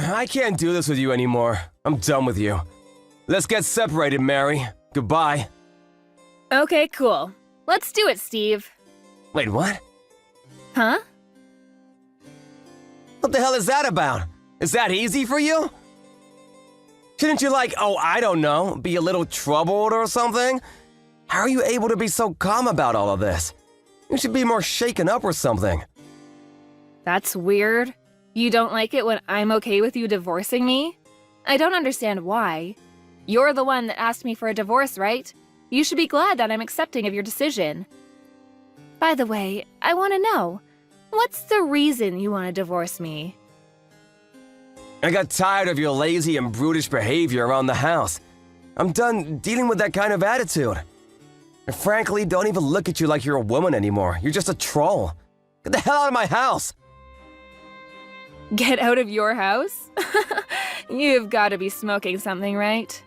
I can't do this with you anymore. I'm done with you. Let's get separated, Mary. Goodbye. Okay, cool. Let's do it, Steve. Wait, what? Huh? What the hell is that about? Is that easy for you? Shouldn't you I don't know, be a little troubled or something? How are you able to be so calm about all of this? You should be more shaken up or something. That's weird. You don't like it when I'm okay with you divorcing me? I don't understand why. You're the one that asked me for a divorce, right? You should be glad that I'm accepting of your decision. By the way, I want to know, what's the reason you want to divorce me? I got tired of your lazy and brutish behavior around the house. I'm done dealing with that kind of attitude. I frankly don't even look at you like you're a woman anymore. You're just a troll. Get the hell out of my house! Get out of your house? You've got to be smoking something, right?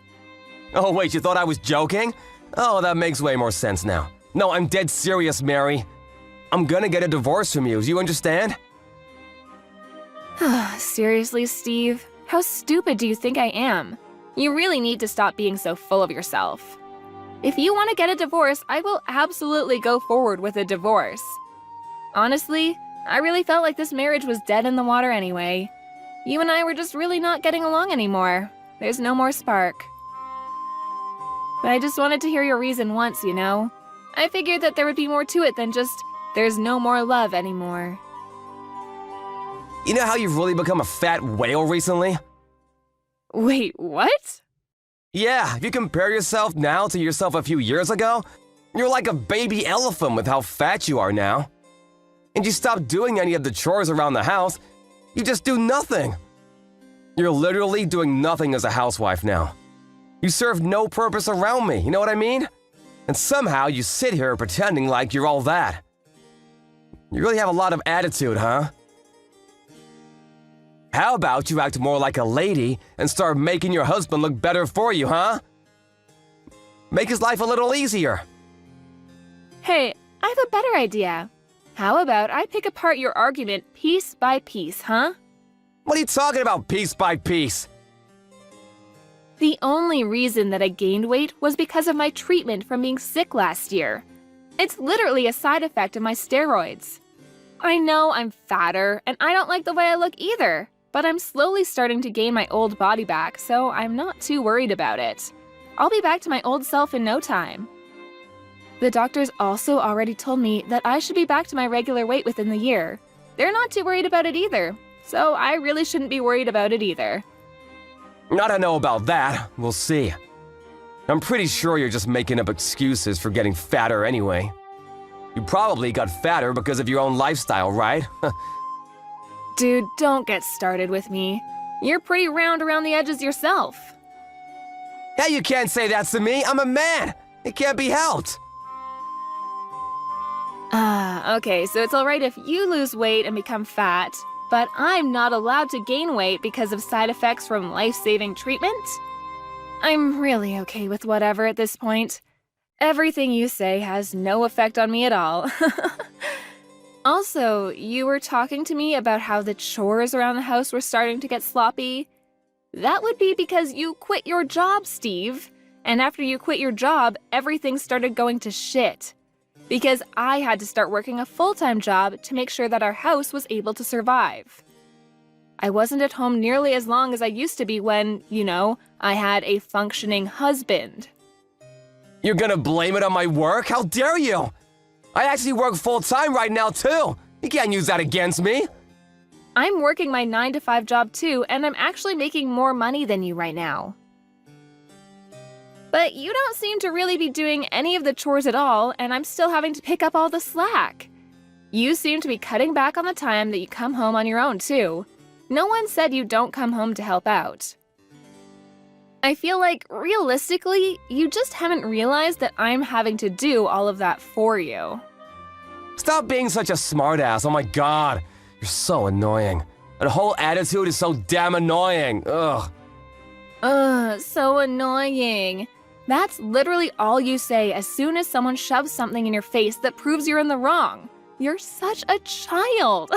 Oh wait, you thought I was joking? Oh, that makes way more sense now. No, I'm dead serious, Mary. I'm gonna get a divorce from you, do you understand? Seriously, Steve? How stupid do you think I am? You really need to stop being so full of yourself. If you want to get a divorce, I will absolutely go forward with a divorce. Honestly, I really felt like this marriage was dead in the water anyway. You and I were just really not getting along anymore. There's no more spark. But I just wanted to hear your reason once, you know? I figured that there would be more to it than just, there's no more love anymore. You know how you've really become a fat whale recently? Wait, what? Yeah, if you compare yourself now to yourself a few years ago, you're like a baby elephant with how fat you are now. And you stop doing any of the chores around the house, you just do nothing. You're literally doing nothing as a housewife now. You serve no purpose around me, you know what I mean? And somehow you sit here pretending like you're all that. You really have a lot of attitude, huh? How about you act more like a lady and start making your husband look better for you, huh? Make his life a little easier. Hey, I have a better idea. How about I pick apart your argument piece by piece, huh? What are you talking about, piece by piece? The only reason that I gained weight was because of my treatment from being sick last year. It's literally a side effect of my steroids. I know I'm fatter, and I don't like the way I look either, but I'm slowly starting to gain my old body back, so I'm not too worried about it. I'll be back to my old self in no time. The doctors also already told me that I should be back to my regular weight within the year. They're not too worried about it either, so I really shouldn't be worried about it either. I don't know about that. We'll see. I'm pretty sure you're just making up excuses for getting fatter anyway. You probably got fatter because of your own lifestyle, right? Dude, don't get started with me. You're pretty round around the edges yourself. Hey, you can't say that to me. I'm a man. It can't be helped. Okay, so it's alright if you lose weight and become fat, but I'm not allowed to gain weight because of side effects from life-saving treatment? I'm really okay with whatever at this point. Everything you say has no effect on me at all. Also, you were talking to me about how the chores around the house were starting to get sloppy. That would be because you quit your job, Steve. And after you quit your job, everything started going to shit. Because I had to start working a full-time job to make sure that our house was able to survive. I wasn't at home nearly as long as I used to be when, you know, I had a functioning husband. You're gonna blame it on my work? How dare you? I actually work full-time right now, too. You can't use that against me. I'm working my 9-to-5 job too, and I'm actually making more money than you right now. But you don't seem to really be doing any of the chores at all, and I'm still having to pick up all the slack. You seem to be cutting back on the time that you come home on your own, too. No one said you don't come home to help out. I feel like, realistically, you just haven't realized that I'm having to do all of that for you. Stop being such a smartass. Oh my god. You're so annoying. That whole attitude is so damn annoying. Ugh. So annoying. That's literally all you say as soon as someone shoves something in your face that proves you're in the wrong. You're such a child.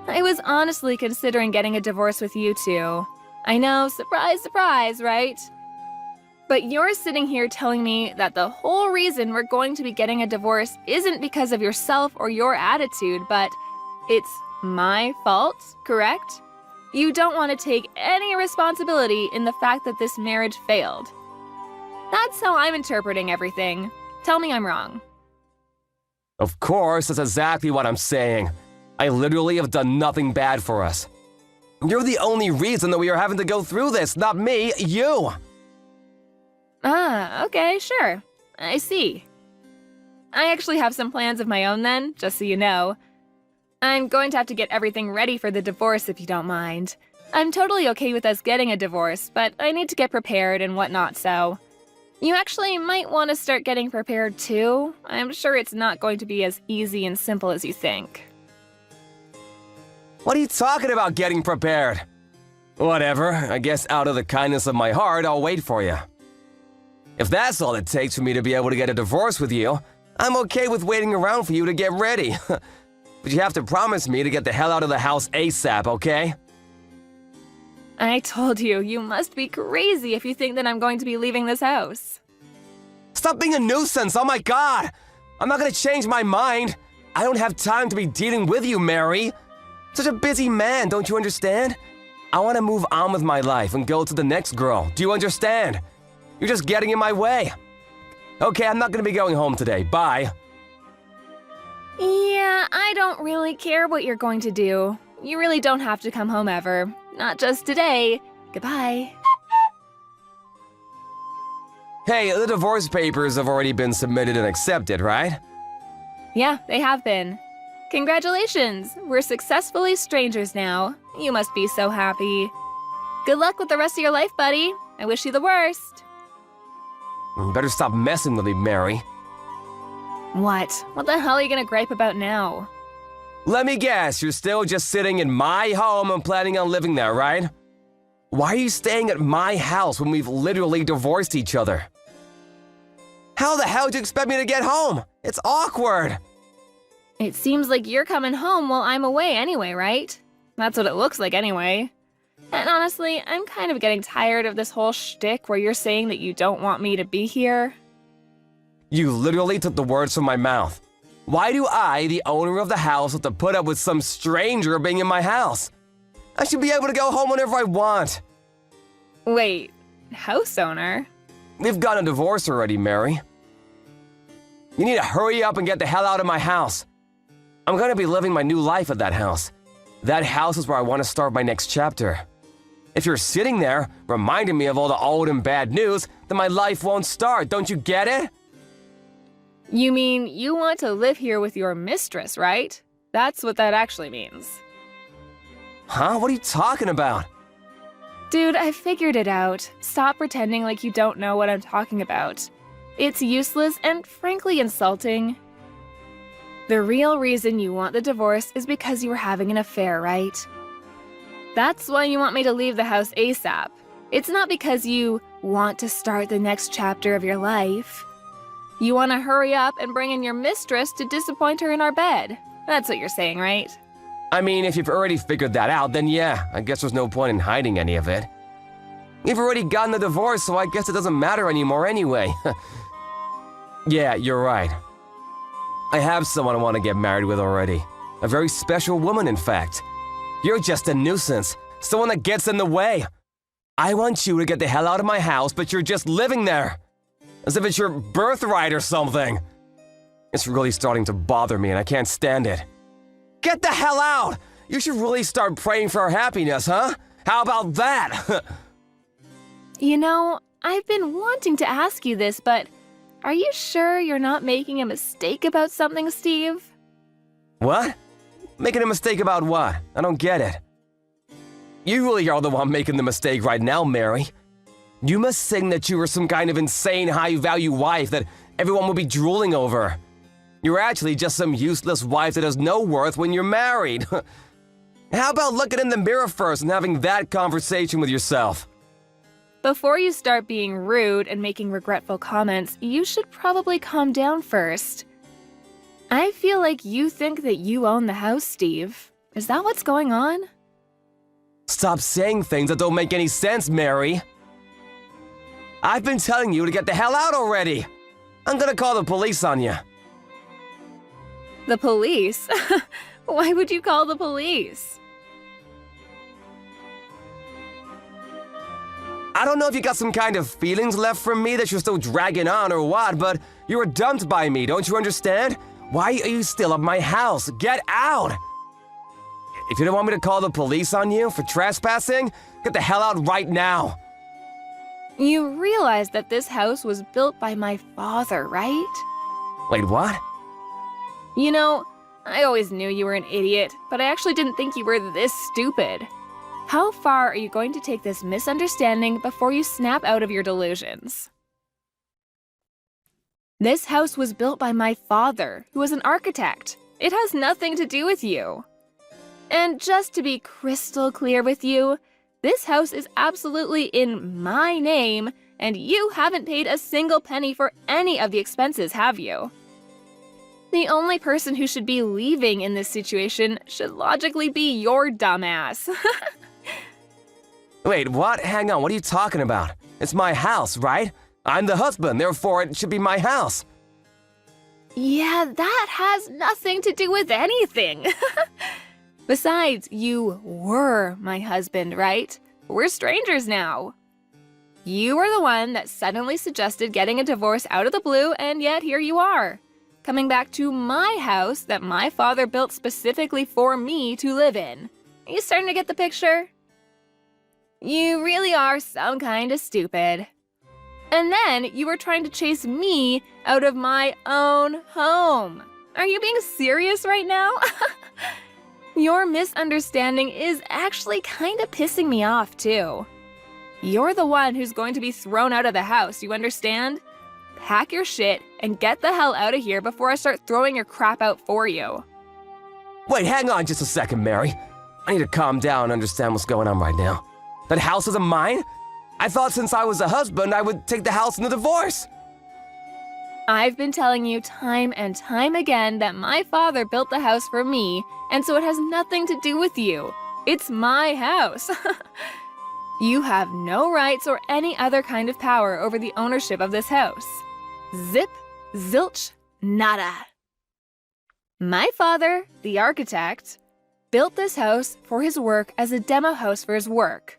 I was honestly considering getting a divorce with you two. I know, surprise, surprise, right? But you're sitting here telling me that the whole reason we're going to be getting a divorce isn't because of yourself or your attitude, but it's my fault, correct? You don't want to take any responsibility in the fact that this marriage failed. That's how I'm interpreting everything. Tell me I'm wrong. Of course, that's exactly what I'm saying. I literally have done nothing bad for us. You're the only reason that we are having to go through this, not me, you! Ah, okay, sure. I see. I actually have some plans of my own then, just so you know. I'm going to have to get everything ready for the divorce if you don't mind. I'm totally okay with us getting a divorce, but I need to get prepared and whatnot, so... You actually might want to start getting prepared too. I'm sure it's not going to be as easy and simple as you think. What are you talking about getting prepared? Whatever, I guess out of the kindness of my heart, I'll wait for you. If that's all it takes for me to be able to get a divorce with you, I'm okay with waiting around for you to get ready. But you have to promise me to get the hell out of the house ASAP, okay? I told you, you must be crazy if you think that I'm going to be leaving this house. Stop being a nuisance, oh my god! I'm not gonna change my mind. I don't have time to be dealing with you, Mary. Such a busy man, don't you understand? I want to move on with my life and go to the next girl. Do you understand? You're just getting in my way. Okay, I'm not gonna be going home today. Bye. Yeah, I don't really care what you're going to do. You really don't have to come home ever. Not just today. Goodbye. Hey, the divorce papers have already been submitted and accepted, right? Yeah, they have been. Congratulations! We're successfully strangers now. You must be so happy. Good luck with the rest of your life, buddy. I wish you the worst. You better stop messing with me, Mary. What? What the hell are you gonna gripe about now? Let me guess, you're still just sitting in my home and planning on living there, right? Why are you staying at my house when we've literally divorced each other? How the hell do you expect me to get home? It's awkward. It seems like you're coming home while I'm away anyway, right? That's what it looks like anyway. And honestly, I'm kind of getting tired of this whole shtick where you're saying that you don't want me to be here. You literally took the words from my mouth. Why do I, the owner of the house, have to put up with some stranger being in my house? I should be able to go home whenever I want. Wait, house owner? We've gotten a divorce already, Mary. You need to hurry up and get the hell out of my house. I'm gonna be living my new life at that house. That house is where I want to start my next chapter. If you're sitting there, reminding me of all the old and bad news, then my life won't start, don't you get it? You mean you want to live here with your mistress, right? That's what that actually means. Huh? What are you talking about? Dude, I figured it out. Stop pretending like you don't know what I'm talking about. It's useless and frankly insulting. The real reason you want the divorce is because you were having an affair, right? That's why you want me to leave the house ASAP. It's not because you want to start the next chapter of your life. You want to hurry up and bring in your mistress to disappoint her in our bed. That's what you're saying, right? I mean, if you've already figured that out, then yeah, I guess there's no point in hiding any of it. You've already gotten the divorce, so I guess it doesn't matter anymore anyway. Yeah, you're right. I have someone I want to get married with already. A very special woman, in fact. You're just a nuisance, someone that gets in the way. I want you to get the hell out of my house, but you're just living there. As if it's your birthright or something. It's really starting to bother me and I can't stand it. Get the hell out! You should really start praying for our happiness, huh? How about that? You know, I've been wanting to ask you this, but are you sure you're not making a mistake about something, Steve? What? Making a mistake about what? I don't get it. You really are the one making the mistake right now, Mary. You must think that you are some kind of insane high-value wife that everyone will be drooling over. You're actually just some useless wife that has no worth when you're married. How about looking in the mirror first and having that conversation with yourself? Before you start being rude and making regretful comments, you should probably calm down first. I feel like you think that you own the house, Steve. Is that what's going on? Stop saying things that don't make any sense, Mary. I've been telling you to get the hell out already. I'm gonna call the police on you. The police? Why would you call the police? I don't know if you got some kind of feelings left from me that you're still dragging on or what, but you were dumped by me, don't you understand? Why are you still at my house? Get out! If you don't want me to call the police on you for trespassing, get the hell out right now. You realize that this house was built by my father, right? Wait, what? You know, I always knew you were an idiot, but I actually didn't think you were this stupid. How far are you going to take this misunderstanding before you snap out of your delusions? This house was built by my father, who was an architect. It has nothing to do with you. And just to be crystal clear with you, this house is absolutely in my name, and you haven't paid a single penny for any of the expenses, have you? The only person who should be leaving in this situation should logically be your dumbass. Wait, what? Hang on, what are you talking about? It's my house, right? I'm the husband, therefore it should be my house. Yeah, that has nothing to do with anything. Besides, you were my husband, right? We're strangers now. You were the one that suddenly suggested getting a divorce out of the blue, and yet here you are, coming back to my house that my father built specifically for me to live in. Are you starting to get the picture? You really are some kind of stupid. And then you were trying to chase me out of my own home. Are you being serious right now? Your misunderstanding is actually kind of pissing me off, too. You're the one who's going to be thrown out of the house, you understand? Pack your shit and get the hell out of here before I start throwing your crap out for you. Wait, hang on just a second, Mary. I need to calm down and understand what's going on right now. That house isn't mine? I thought since I was a husband, I would take the house in the divorce. I've been telling you time and time again that my father built the house for me, and so it has nothing to do with you. It's my house. You have no rights or any other kind of power over the ownership of this house. Zip, zilch, nada. My father, the architect, built this house for his work as a demo house for his work.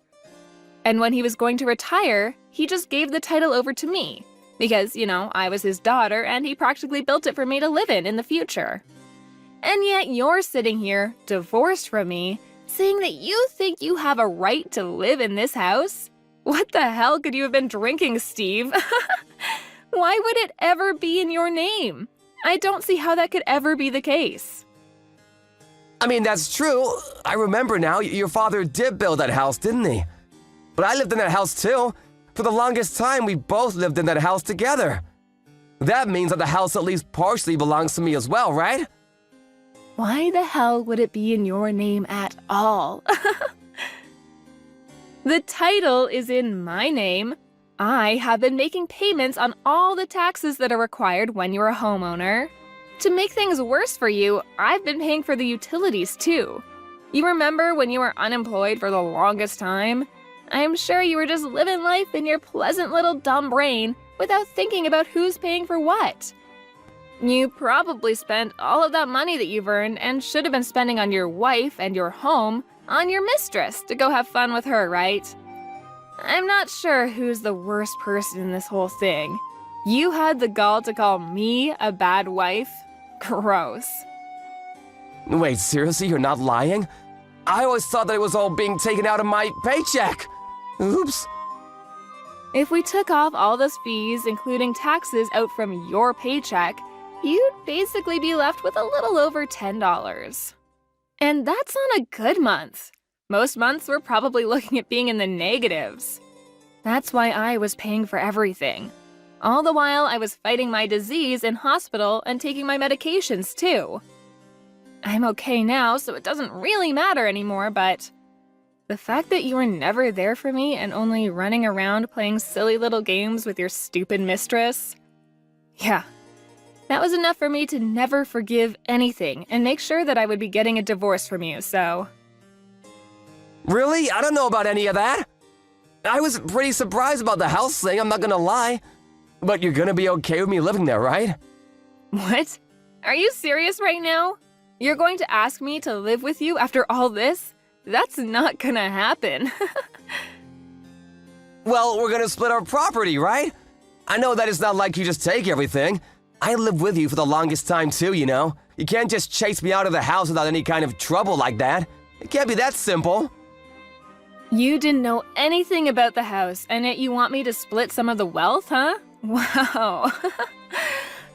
And when he was going to retire, he just gave the title over to me. Because, you know, I was his daughter and he practically built it for me to live in the future. And yet you're sitting here, divorced from me, saying that you think you have a right to live in this house? What the hell could you have been drinking, Steve? Why would it ever be in your name? I don't see how that could ever be the case. I mean, that's true. I remember now, your father did build that house, didn't he? But I lived in that house too. For the longest time, we both lived in that house together. That means that the house at least partially belongs to me as well, right? Why the hell would it be in your name at all? The title is in my name. I have been making payments on all the taxes that are required when you're a homeowner. To make things worse for you, I've been paying for the utilities too. You remember when you were unemployed for the longest time? I'm sure you were just living life in your pleasant little dumb brain without thinking about who's paying for what. You probably spent all of that money that you've earned and should have been spending on your wife and your home on your mistress to go have fun with her, right? I'm not sure who's the worst person in this whole thing. You had the gall to call me a bad wife? Gross. Wait, seriously, you're not lying? I always thought that it was all being taken out of my paycheck. Oops. If we took off all those fees, including taxes, out from your paycheck, you'd basically be left with a little over $10. And that's on a good month. Most months we're probably looking at being in the negatives. That's why I was paying for everything. All the while I was fighting my disease in hospital and taking my medications too. I'm okay now, so it doesn't really matter anymore, but the fact that you were never there for me and only running around playing silly little games with your stupid mistress, yeah, That was enough for me to never forgive anything and make sure that I would be getting a divorce from you, so… Really? I don't know about any of that. I was pretty surprised about the house thing, I'm not gonna lie. But you're gonna be okay with me living there, right? What? Are you serious right now? You're going to ask me to live with you after all this? That's not gonna happen. Well, we're gonna split our property, right? I know that it's not like you just take everything. I lived with you for the longest time too, you know? You can't just chase me out of the house without any kind of trouble like that. It can't be that simple. You didn't know anything about the house, and yet you want me to split some of the wealth, huh? Wow.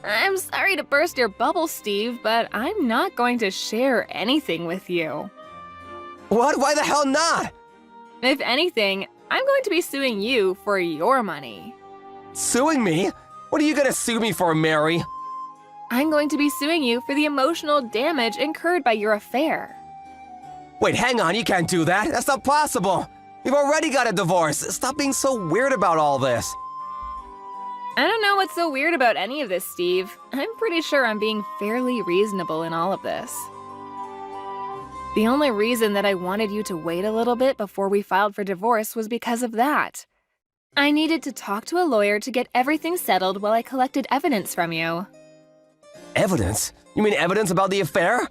I'm sorry to burst your bubble, Steve, but I'm not going to share anything with you. What? Why the hell not? If anything, I'm going to be suing you for your money. Suing me? What are you gonna sue me for, Mary? I'm going to be suing you for the emotional damage incurred by your affair. Wait, hang on, you can't do that. That's not possible. You've already got a divorce. Stop being so weird about all this. I don't know what's so weird about any of this, Steve. I'm pretty sure I'm being fairly reasonable in all of this. The only reason that I wanted you to wait a little bit before we filed for divorce was because of that. I needed to talk to a lawyer to get everything settled while I collected evidence from you. Evidence? You mean evidence about the affair?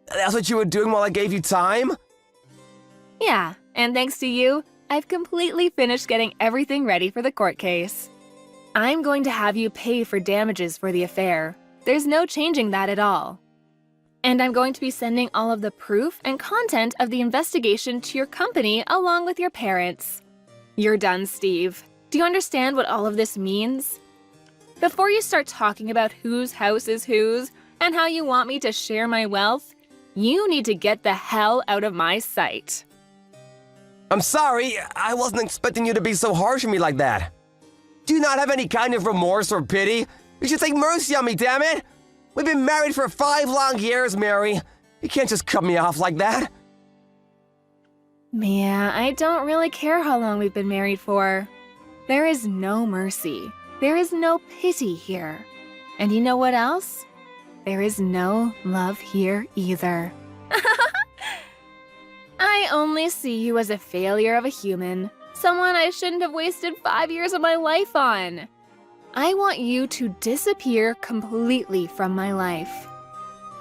That's what you were doing while I gave you time? Yeah, and thanks to you, I've completely finished getting everything ready for the court case. I'm going to have you pay for damages for the affair. There's no changing that at all. And I'm going to be sending all of the proof and content of the investigation to your company along with your parents. You're done, Steve. Do you understand what all of this means? Before you start talking about whose house is whose and how you want me to share my wealth, you need to get the hell out of my sight. I'm sorry, I wasn't expecting you to be so harsh on me like that. Do you not have any kind of remorse or pity? You should take mercy on me, damn it! We've been married for 5 long years, Mary. You can't just cut me off like that. Mia, I don't really care how long we've been married for. There is no mercy. There is no pity here. And you know what else? There is no love here either. I only see you as a failure of a human, someone I shouldn't have wasted 5 years of my life on. I want you to disappear completely from my life.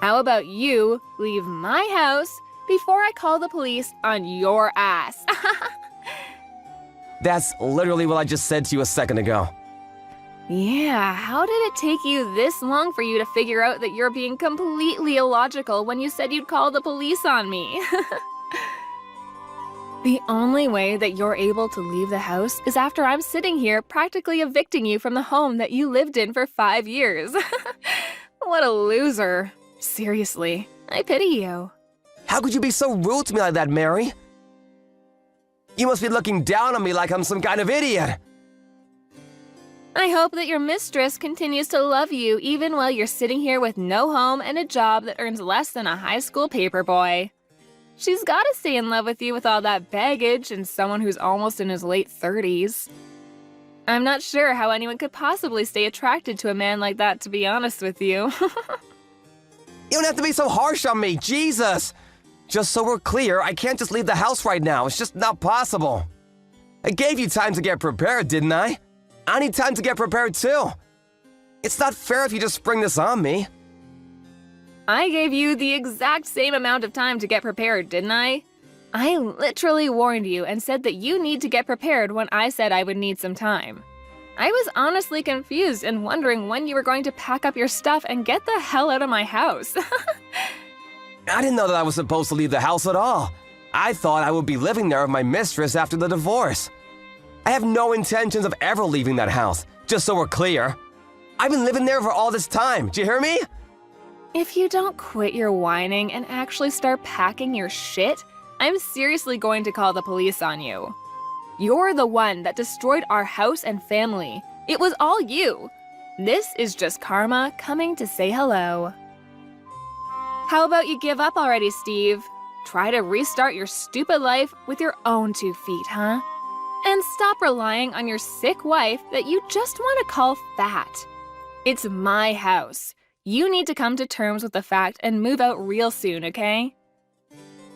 How about you leave my house before I call the police on your ass? That's literally what I just said to you a second ago. Yeah, how did it take you this long for you to figure out that you're being completely illogical when you said you'd call the police on me? The only way that you're able to leave the house is after I'm sitting here practically evicting you from the home that you lived in for 5 years. What a loser. Seriously, I pity you. How could you be so rude to me like that, Mary? You must be looking down on me like I'm some kind of idiot. I hope that your mistress continues to love you even while you're sitting here with no home and a job that earns less than a high school paperboy. She's gotta stay in love with you with all that baggage and someone who's almost in his late 30s. I'm not sure how anyone could possibly stay attracted to a man like that, to be honest with you. You don't have to be so harsh on me, Jesus! Just so we're clear, I can't just leave the house right now. It's just not possible. I gave you time to get prepared, didn't I? I need time to get prepared too. It's not fair if you just spring this on me. I gave you the exact same amount of time to get prepared, didn't I? I literally warned you and said that you need to get prepared when I said I would need some time. I was honestly confused and wondering when you were going to pack up your stuff and get the hell out of my house. I didn't know that I was supposed to leave the house at all. I thought I would be living there with my mistress after the divorce. I have no intentions of ever leaving that house, just so we're clear. I've been living there for all this time, do you hear me? If you don't quit your whining and actually start packing your shit, I'm seriously going to call the police on you. You're the one that destroyed our house and family. It was all you. This is just karma coming to say hello. How about you give up already, Steve? Try to restart your stupid life with your own 2 feet, huh? And stop relying on your sick wife that you just want to call fat. It's my house. You need to come to terms with the fact and move out real soon, okay?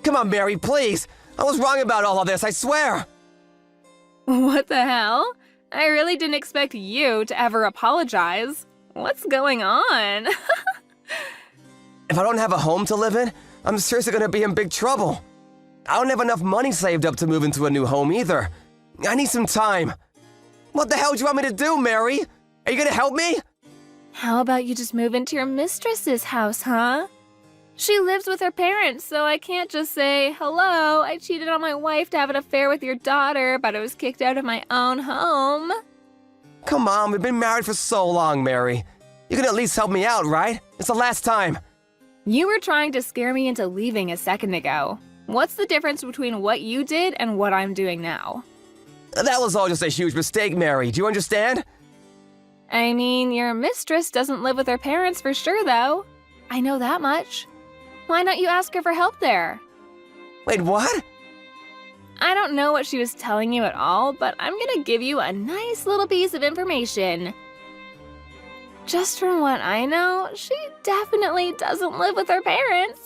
Come on, Mary, please. I was wrong about all of this, I swear. What the hell? I really didn't expect you to ever apologize. What's going on? If I don't have a home to live in, I'm seriously gonna be in big trouble. I don't have enough money saved up to move into a new home either. I need some time. What the hell do you want me to do, Mary? Are you gonna help me? How about you just move into your mistress's house, huh? She lives with her parents, so I can't just say, hello, I cheated on my wife to have an affair with your daughter, but I was kicked out of my own home. Come on, we've been married for so long, Mary. You can at least help me out, right? It's the last time. You were trying to scare me into leaving a second ago. What's the difference between what you did and what I'm doing now? That was all just a huge mistake, Mary. Do you understand? I mean, your mistress doesn't live with her parents for sure, though. I know that much. Why don't you ask her for help there? Wait, what? I don't know what she was telling you at all, but I'm gonna give you a nice little piece of information. Just from what I know, she definitely doesn't live with her parents.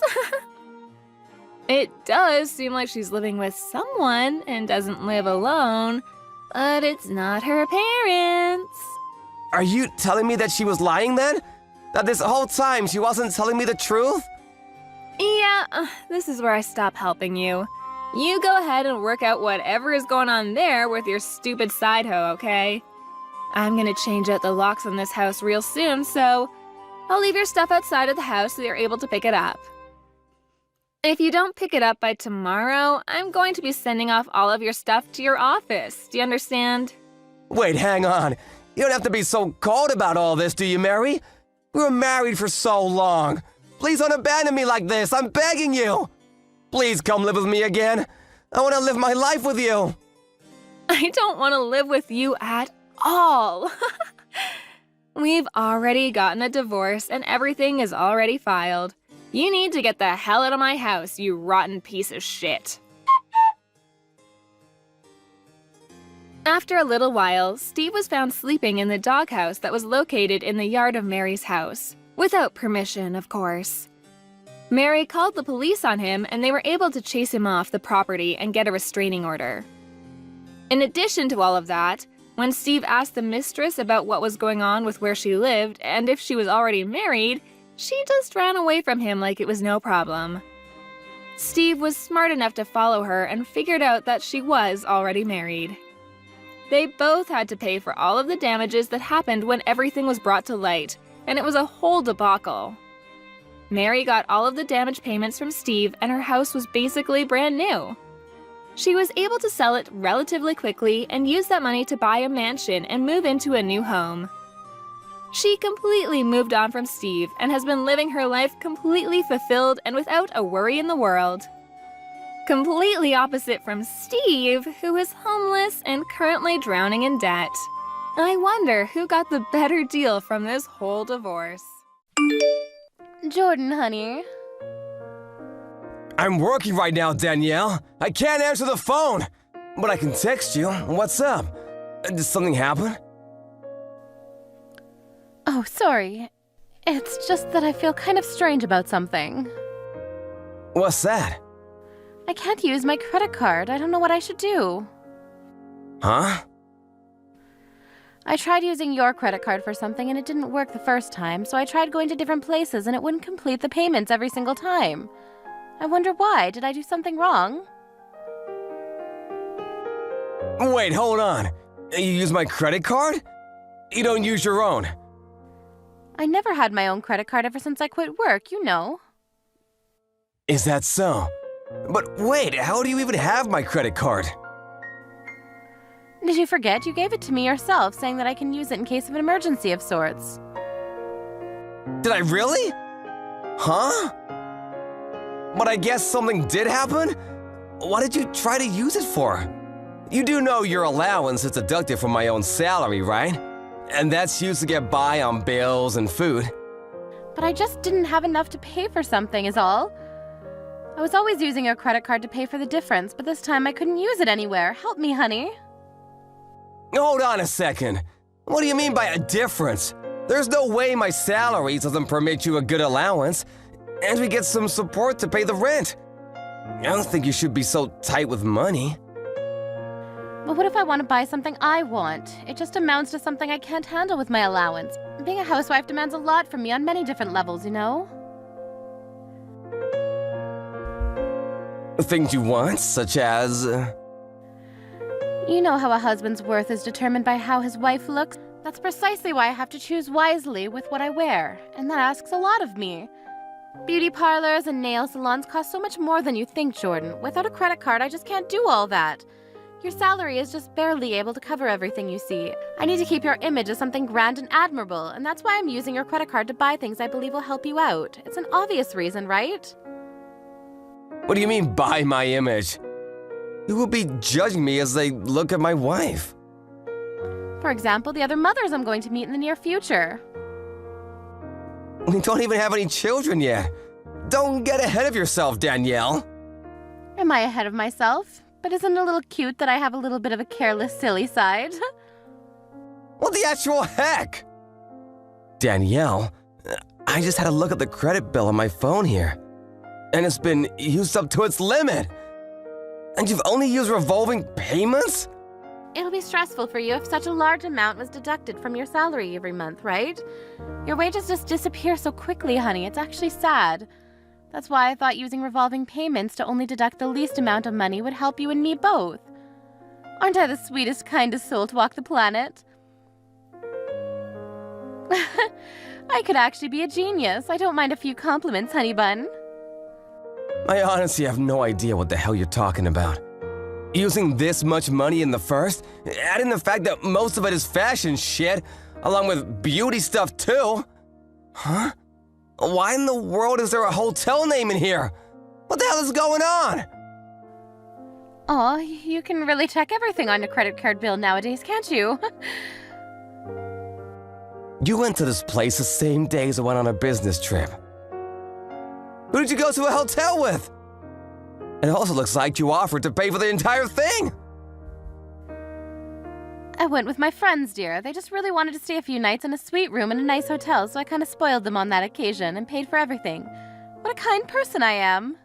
It does seem like she's living with someone and doesn't live alone, but it's not her parents. Are you telling me that she was lying then? That this whole time she wasn't telling me the truth? Yeah, this is where I stop helping you. You go ahead and work out whatever is going on there with your stupid side hoe, okay? I'm gonna change out the locks on this house real soon, so I'll leave your stuff outside of the house so you're able to pick it up. If you don't pick it up by tomorrow, I'm going to be sending off all of your stuff to your office. Do you understand? Wait, hang on. You don't have to be so cold about all this, do you, Mary? We were married for so long. Please don't abandon me like this. I'm begging you. Please come live with me again. I want to live my life with you. I don't want to live with you at all. We've already gotten a divorce and everything is already filed. You need to get the hell out of my house, you rotten piece of shit. After a little while, Steve was found sleeping in the doghouse that was located in the yard of Mary's house. Without permission, of course. Mary called the police on him and they were able to chase him off the property and get a restraining order. In addition to all of that, when Steve asked the mistress about what was going on with where she lived and if she was already married, she just ran away from him like it was no problem. Steve was smart enough to follow her and figured out that she was already married. They both had to pay for all of the damages that happened when everything was brought to light, and it was a whole debacle. Mary got all of the damage payments from Steve and her house was basically brand new. She was able to sell it relatively quickly and use that money to buy a mansion and move into a new home. She completely moved on from Steve and has been living her life completely fulfilled and without a worry in the world. Completely opposite from Steve, who is homeless and currently drowning in debt. I wonder who got the better deal from this whole divorce. Jordan, honey. I'm working right now, Danielle. I can't answer the phone. But I can text you. What's up? Did something happen? Oh, sorry. It's just that I feel kind of strange about something. What's that? I can't use my credit card. I don't know what I should do. Huh? I tried using your credit card for something and it didn't work the first time, so I tried going to different places and it wouldn't complete the payments every single time. I wonder why. Did I do something wrong? Wait, hold on. You use my credit card? You don't use your own? I never had my own credit card ever since I quit work, you know. Is that so? But wait, how do you even have my credit card? Did you forget? You gave it to me yourself, saying that I can use it in case of an emergency of sorts. Did I really? Huh? But I guess something did happen? What did you try to use it for? You do know your allowance is deducted from my own salary, right? And that's used to get by on bills and food. But I just didn't have enough to pay for something, is all. I was always using your credit card to pay for the difference, but this time I couldn't use it anywhere. Help me, honey. Hold on a second. What do you mean by a difference? There's no way my salary doesn't permit you a good allowance, and we get some support to pay the rent. I don't think you should be so tight with money. But what if I want to buy something I want? It just amounts to something I can't handle with my allowance. Being a housewife demands a lot from me on many different levels, you know? Things you want, such as... You know how a husband's worth is determined by how his wife looks? That's precisely why I have to choose wisely with what I wear, and that asks a lot of me. Beauty parlors and nail salons cost so much more than you think, Jordan. Without a credit card, I just can't do all that. Your salary is just barely able to cover everything you see. I need to keep your image as something grand and admirable, and that's why I'm using your credit card to buy things I believe will help you out. It's an obvious reason, right? What do you mean, buy my image? You will be judging me as they look at my wife. For example, the other mothers I'm going to meet in the near future. We don't even have any children yet. Don't get ahead of yourself, Danielle. Am I ahead of myself? But isn't it a little cute that I have a little bit of a careless, silly side? What the actual heck? Danielle, I just had a look at the credit bill on my phone here. And it's been used up to its limit. And you've only used revolving payments? It'll be stressful for you if such a large amount was deducted from your salary every month, right? Your wages just disappear so quickly, honey. It's actually sad. That's why I thought using revolving payments to only deduct the least amount of money would help you and me both. Aren't I the sweetest, kindest soul to walk the planet? I could actually be a genius. I don't mind a few compliments, honey bun. I honestly have no idea what the hell you're talking about. Using this much money in the first, adding the fact that most of it is fashion shit, along with beauty stuff too. Huh? Why in the world is there a hotel name in here? What the hell is going on? Aw, you can really check everything on your credit card bill nowadays, can't you? You went to this place the same day as I went on a business trip. Who did you go to a hotel with? It also looks like you offered to pay for the entire thing. I went with my friends, dear. They just really wanted to stay a few nights in a suite room in a nice hotel, so I kind of spoiled them on that occasion and paid for everything. What a kind person I am.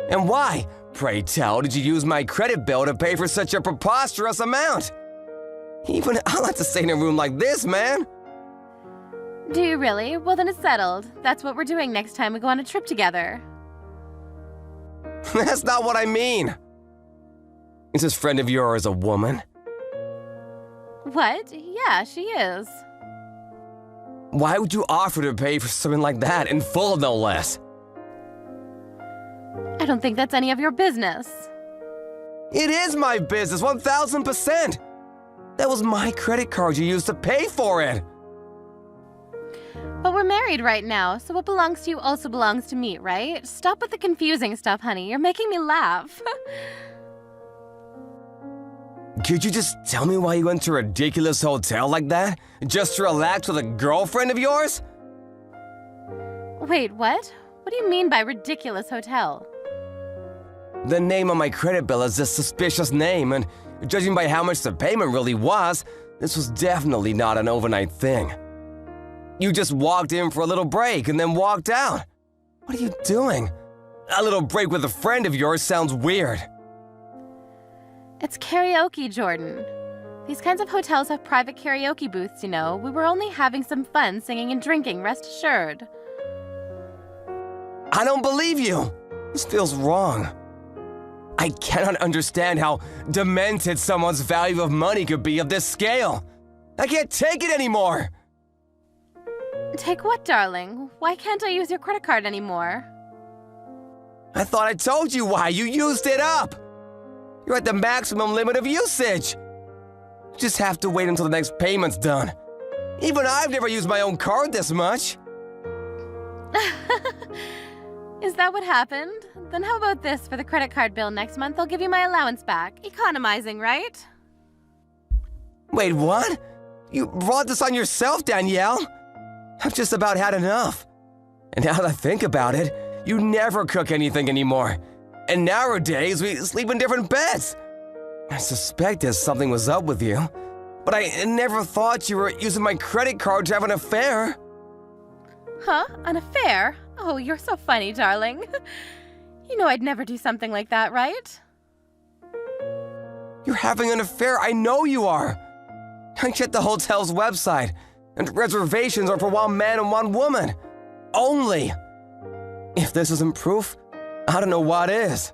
And why, pray tell, did you use my credit bill to pay for such a preposterous amount? Even I like to stay in a room like this, man. Do you really? Well, then it's settled. That's what we're doing next time we go on a trip together. That's not what I mean. Is this friend of yours a woman? What? Yeah, she is. Why would you offer to pay for something like that, in full no less? I don't think that's any of your business. It is my business, 1000%. That was my credit card you used to pay for it. But we're married right now, so what belongs to you also belongs to me, right? Stop with the confusing stuff, honey. You're making me laugh. Could you just tell me why you went to a ridiculous hotel like that? Just to relax with a girlfriend of yours? Wait, what? What do you mean by ridiculous hotel? The name on my credit bill is a suspicious name, and judging by how much the payment really was, this was definitely not an overnight thing. You just walked in for a little break and then walked out. What are you doing? A little break with a friend of yours sounds weird. It's karaoke, Jordan. These kinds of hotels have private karaoke booths, you know. We were only having some fun singing and drinking, rest assured. I don't believe you. This feels wrong. I cannot understand how demented someone's value of money could be of this scale. I can't take it anymore. Take what, darling? Why can't I use your credit card anymore? I thought I told you why. You used it up. You're at the maximum limit of usage. You just have to wait until the next payment's done. Even I've never used my own card this much. Is that what happened? Then how about this for the credit card bill next month? I'll give you my allowance back. Economizing, right? Wait, what? You brought this on yourself, Danielle? I've just about had enough. And now that I think about it, you never cook anything anymore. And nowadays, we sleep in different beds. I suspected something was up with you. but I never thought you were using my credit card to have an affair. Huh? An affair? Oh, you're so funny, darling. You know I'd never do something like that, right? You're having an affair, I know you are. I checked the hotel's website, and reservations are for one man and one woman. Only. If this isn't proof, I don't know what is.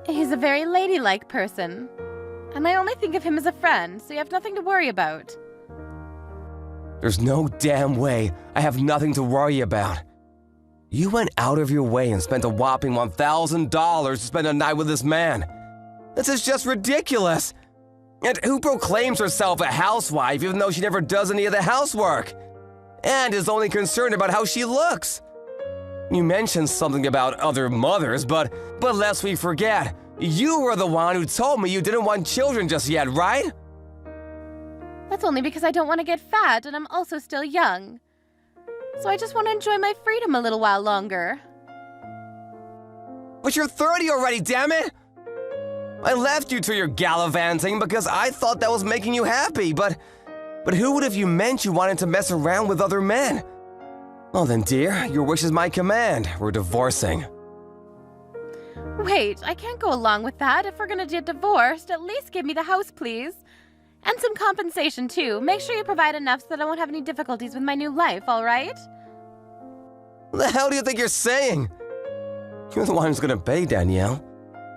He's a very ladylike person. And I only think of him as a friend, so you have nothing to worry about. There's no damn way I have nothing to worry about. You went out of your way and spent a whopping $1,000 to spend a night with this man. This is just ridiculous. And who proclaims herself a housewife even though she never does any of the housework? And is only concerned about how she looks. You mentioned something about other mothers, but lest we forget, you were the one who told me you didn't want children just yet, right? That's only because I don't want to get fat and I'm also still young. So I just want to enjoy my freedom a little while longer. But you're 30 already, damn it! I left you to your gallivanting because I thought that was making you happy, but who would have you meant you wanted to mess around with other men? Well then, dear, your wish is my command. We're divorcing. Wait, I can't go along with that. If we're gonna get divorced, at least give me the house, please. And some compensation, too. Make sure you provide enough so that I won't have any difficulties with my new life, all right? What the hell do you think you're saying? You're the one who's gonna pay, Danielle.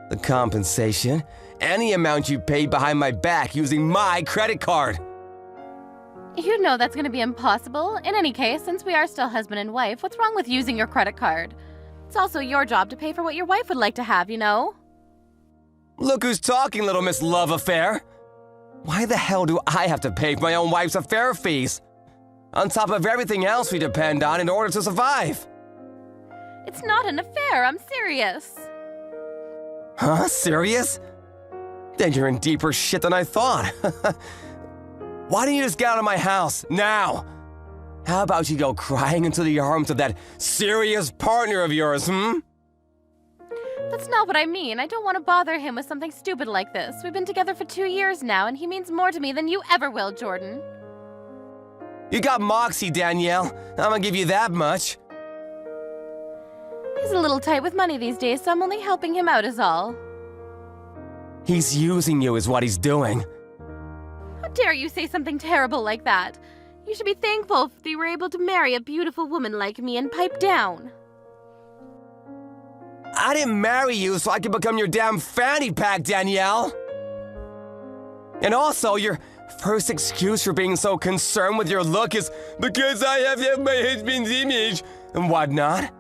The compensation, any amount you paid behind my back using my credit card. You know that's gonna be impossible. In any case, since we are still husband and wife, what's wrong with using your credit card? It's also your job to pay for what your wife would like to have, you know? Look who's talking, little Miss Love Affair. Why the hell do I have to pay for my own wife's affair fees? On top of everything else we depend on in order to survive. It's not an affair, I'm serious. Huh? Serious? Then you're in deeper shit than I thought. Why don't you just get out of my house, now? How about you go crying into the arms of that serious partner of yours, That's not what I mean. I don't want to bother him with something stupid like this. We've been together for 2 years now, and he means more to me than you ever will, Jordan. You got moxie, Danielle. I'm gonna give you that much. He's a little tight with money these days, so I'm only helping him out is all. He's using you is what he's doing. How dare you say something terrible like that? You should be thankful that you were able to marry a beautiful woman like me and pipe down. I didn't marry you so I could become your damn fanny pack, Danielle. And also, your first excuse for being so concerned with your look is because I have to have my husband's image and whatnot.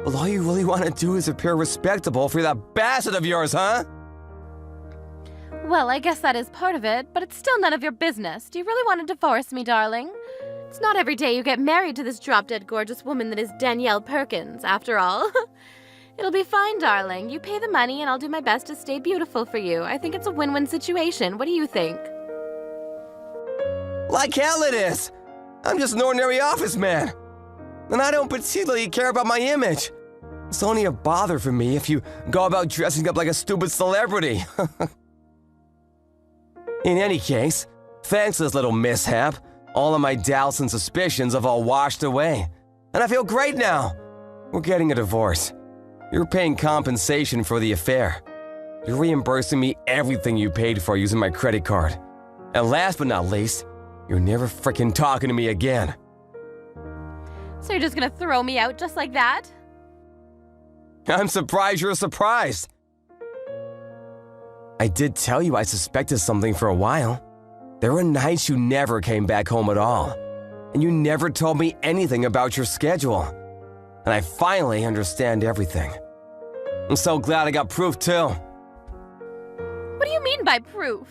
Well, all you really want to do is appear respectable for that bastard of yours, huh? Well, I guess that is part of it, but it's still none of your business. Do you really want to divorce me, darling? It's not every day you get married to this drop-dead gorgeous woman that is Danielle Perkins, after all. It'll be fine, darling. You pay the money and I'll do my best to stay beautiful for you. I think it's a win-win situation. What do you think? Like hell it is. I'm just an ordinary office man. And I don't particularly care about my image. It's only a bother for me if you go about dressing up like a stupid celebrity. In any case, thanks to this little mishap, all of my doubts and suspicions have all washed away. And I feel great now. We're getting a divorce. You're paying compensation for the affair. You're reimbursing me everything you paid for using my credit card. And last but not least, you're never frickin' talking to me again. So you're just gonna throw me out just like that? I'm surprised you're surprised. I did tell you I suspected something for a while. There were nights you never came back home at all. And you never told me anything about your schedule. And I finally understand everything. I'm so glad I got proof too. What do you mean by proof?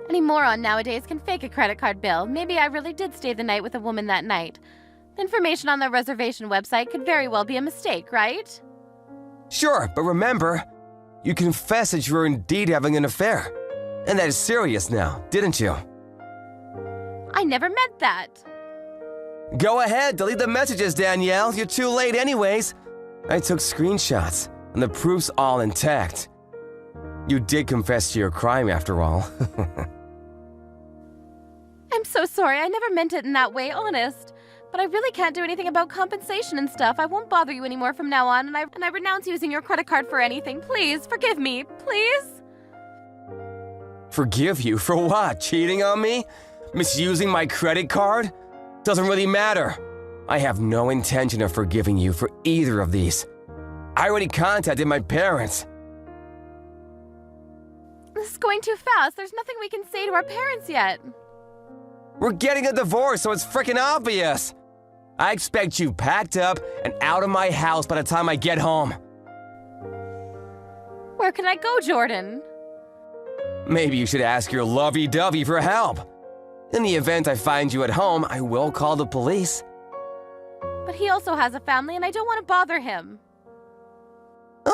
Any moron nowadays can fake a credit card bill. Maybe I really did stay the night with a woman that night. The information on the reservation website could very well be a mistake, right? Sure, but remember, you confessed that you were indeed having an affair. And that is serious now, didn't you? I never meant that. Go ahead, delete the messages, Danielle. You're too late anyways. I took screenshots, and the proof's all intact. You did confess to your crime after all. sorry, I never meant it in that way, honest. But I really can't do anything about compensation and stuff. I won't bother you anymore from now on, and I renounce using your credit card for anything. Please, forgive me, please? Forgive you for what? Cheating on me? Misusing my credit card? Doesn't really matter. I have no intention of forgiving you for either of these. I already contacted my parents. This is going too fast. There's nothing we can say to our parents yet. We're getting a divorce, so it's freaking obvious. I expect you packed up and out of my house by the time I get home. Where can I go, Jordan? Maybe you should ask your lovey-dovey for help. In the event I find you at home, I will call the police. But he also has a family, and I don't want to bother him.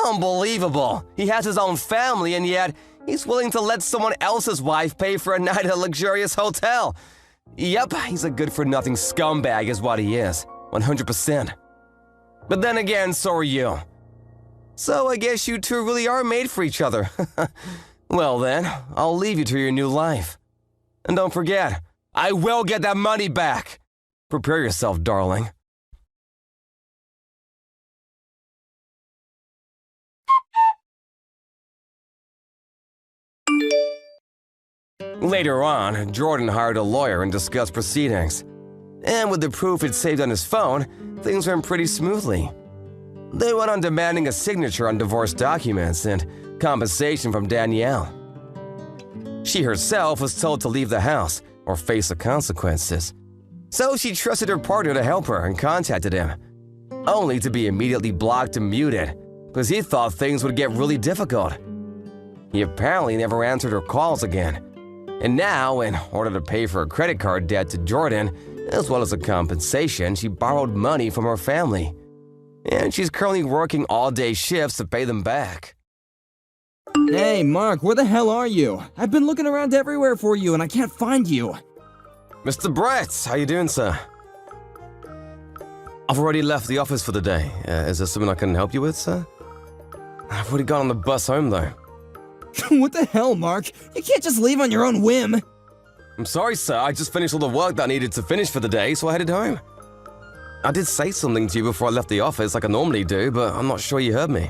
Unbelievable. He has his own family, and yet he's willing to let someone else's wife pay for a night at a luxurious hotel. Yep, he's a good-for-nothing scumbag is what he is. 100%. But then again, so are you. So I guess you two really are made for each other. Well then, I'll leave you to your new life. And don't forget, I will get that money back. Prepare yourself, darling. Later on, Jordan hired a lawyer and discussed proceedings. And with the proof he'd saved on his phone, things went pretty smoothly. They went on demanding a signature on divorce documents and compensation from Danielle. She herself was told to leave the house or face the consequences. So she trusted her partner to help her and contacted him, only to be immediately blocked and muted because he thought things would get really difficult. He apparently never answered her calls again. And now, in order to pay for a credit card debt to Jordan, as well as a compensation, she borrowed money from her family. And she's currently working all-day shifts to pay them back. Hey, Mark, where the hell are you? I've been looking around everywhere for you and I can't find you. Mr. Brett, how you doing, sir? I've already left the office for the day. Is there something I can help you with, sir? I've already got on the bus home, though. What the hell, Mark? You can't just leave on your own whim. I'm sorry, sir. I just finished all the work that I needed to finish for the day, so I headed home. I did say something to you before I left the office like I normally do, but I'm not sure you heard me.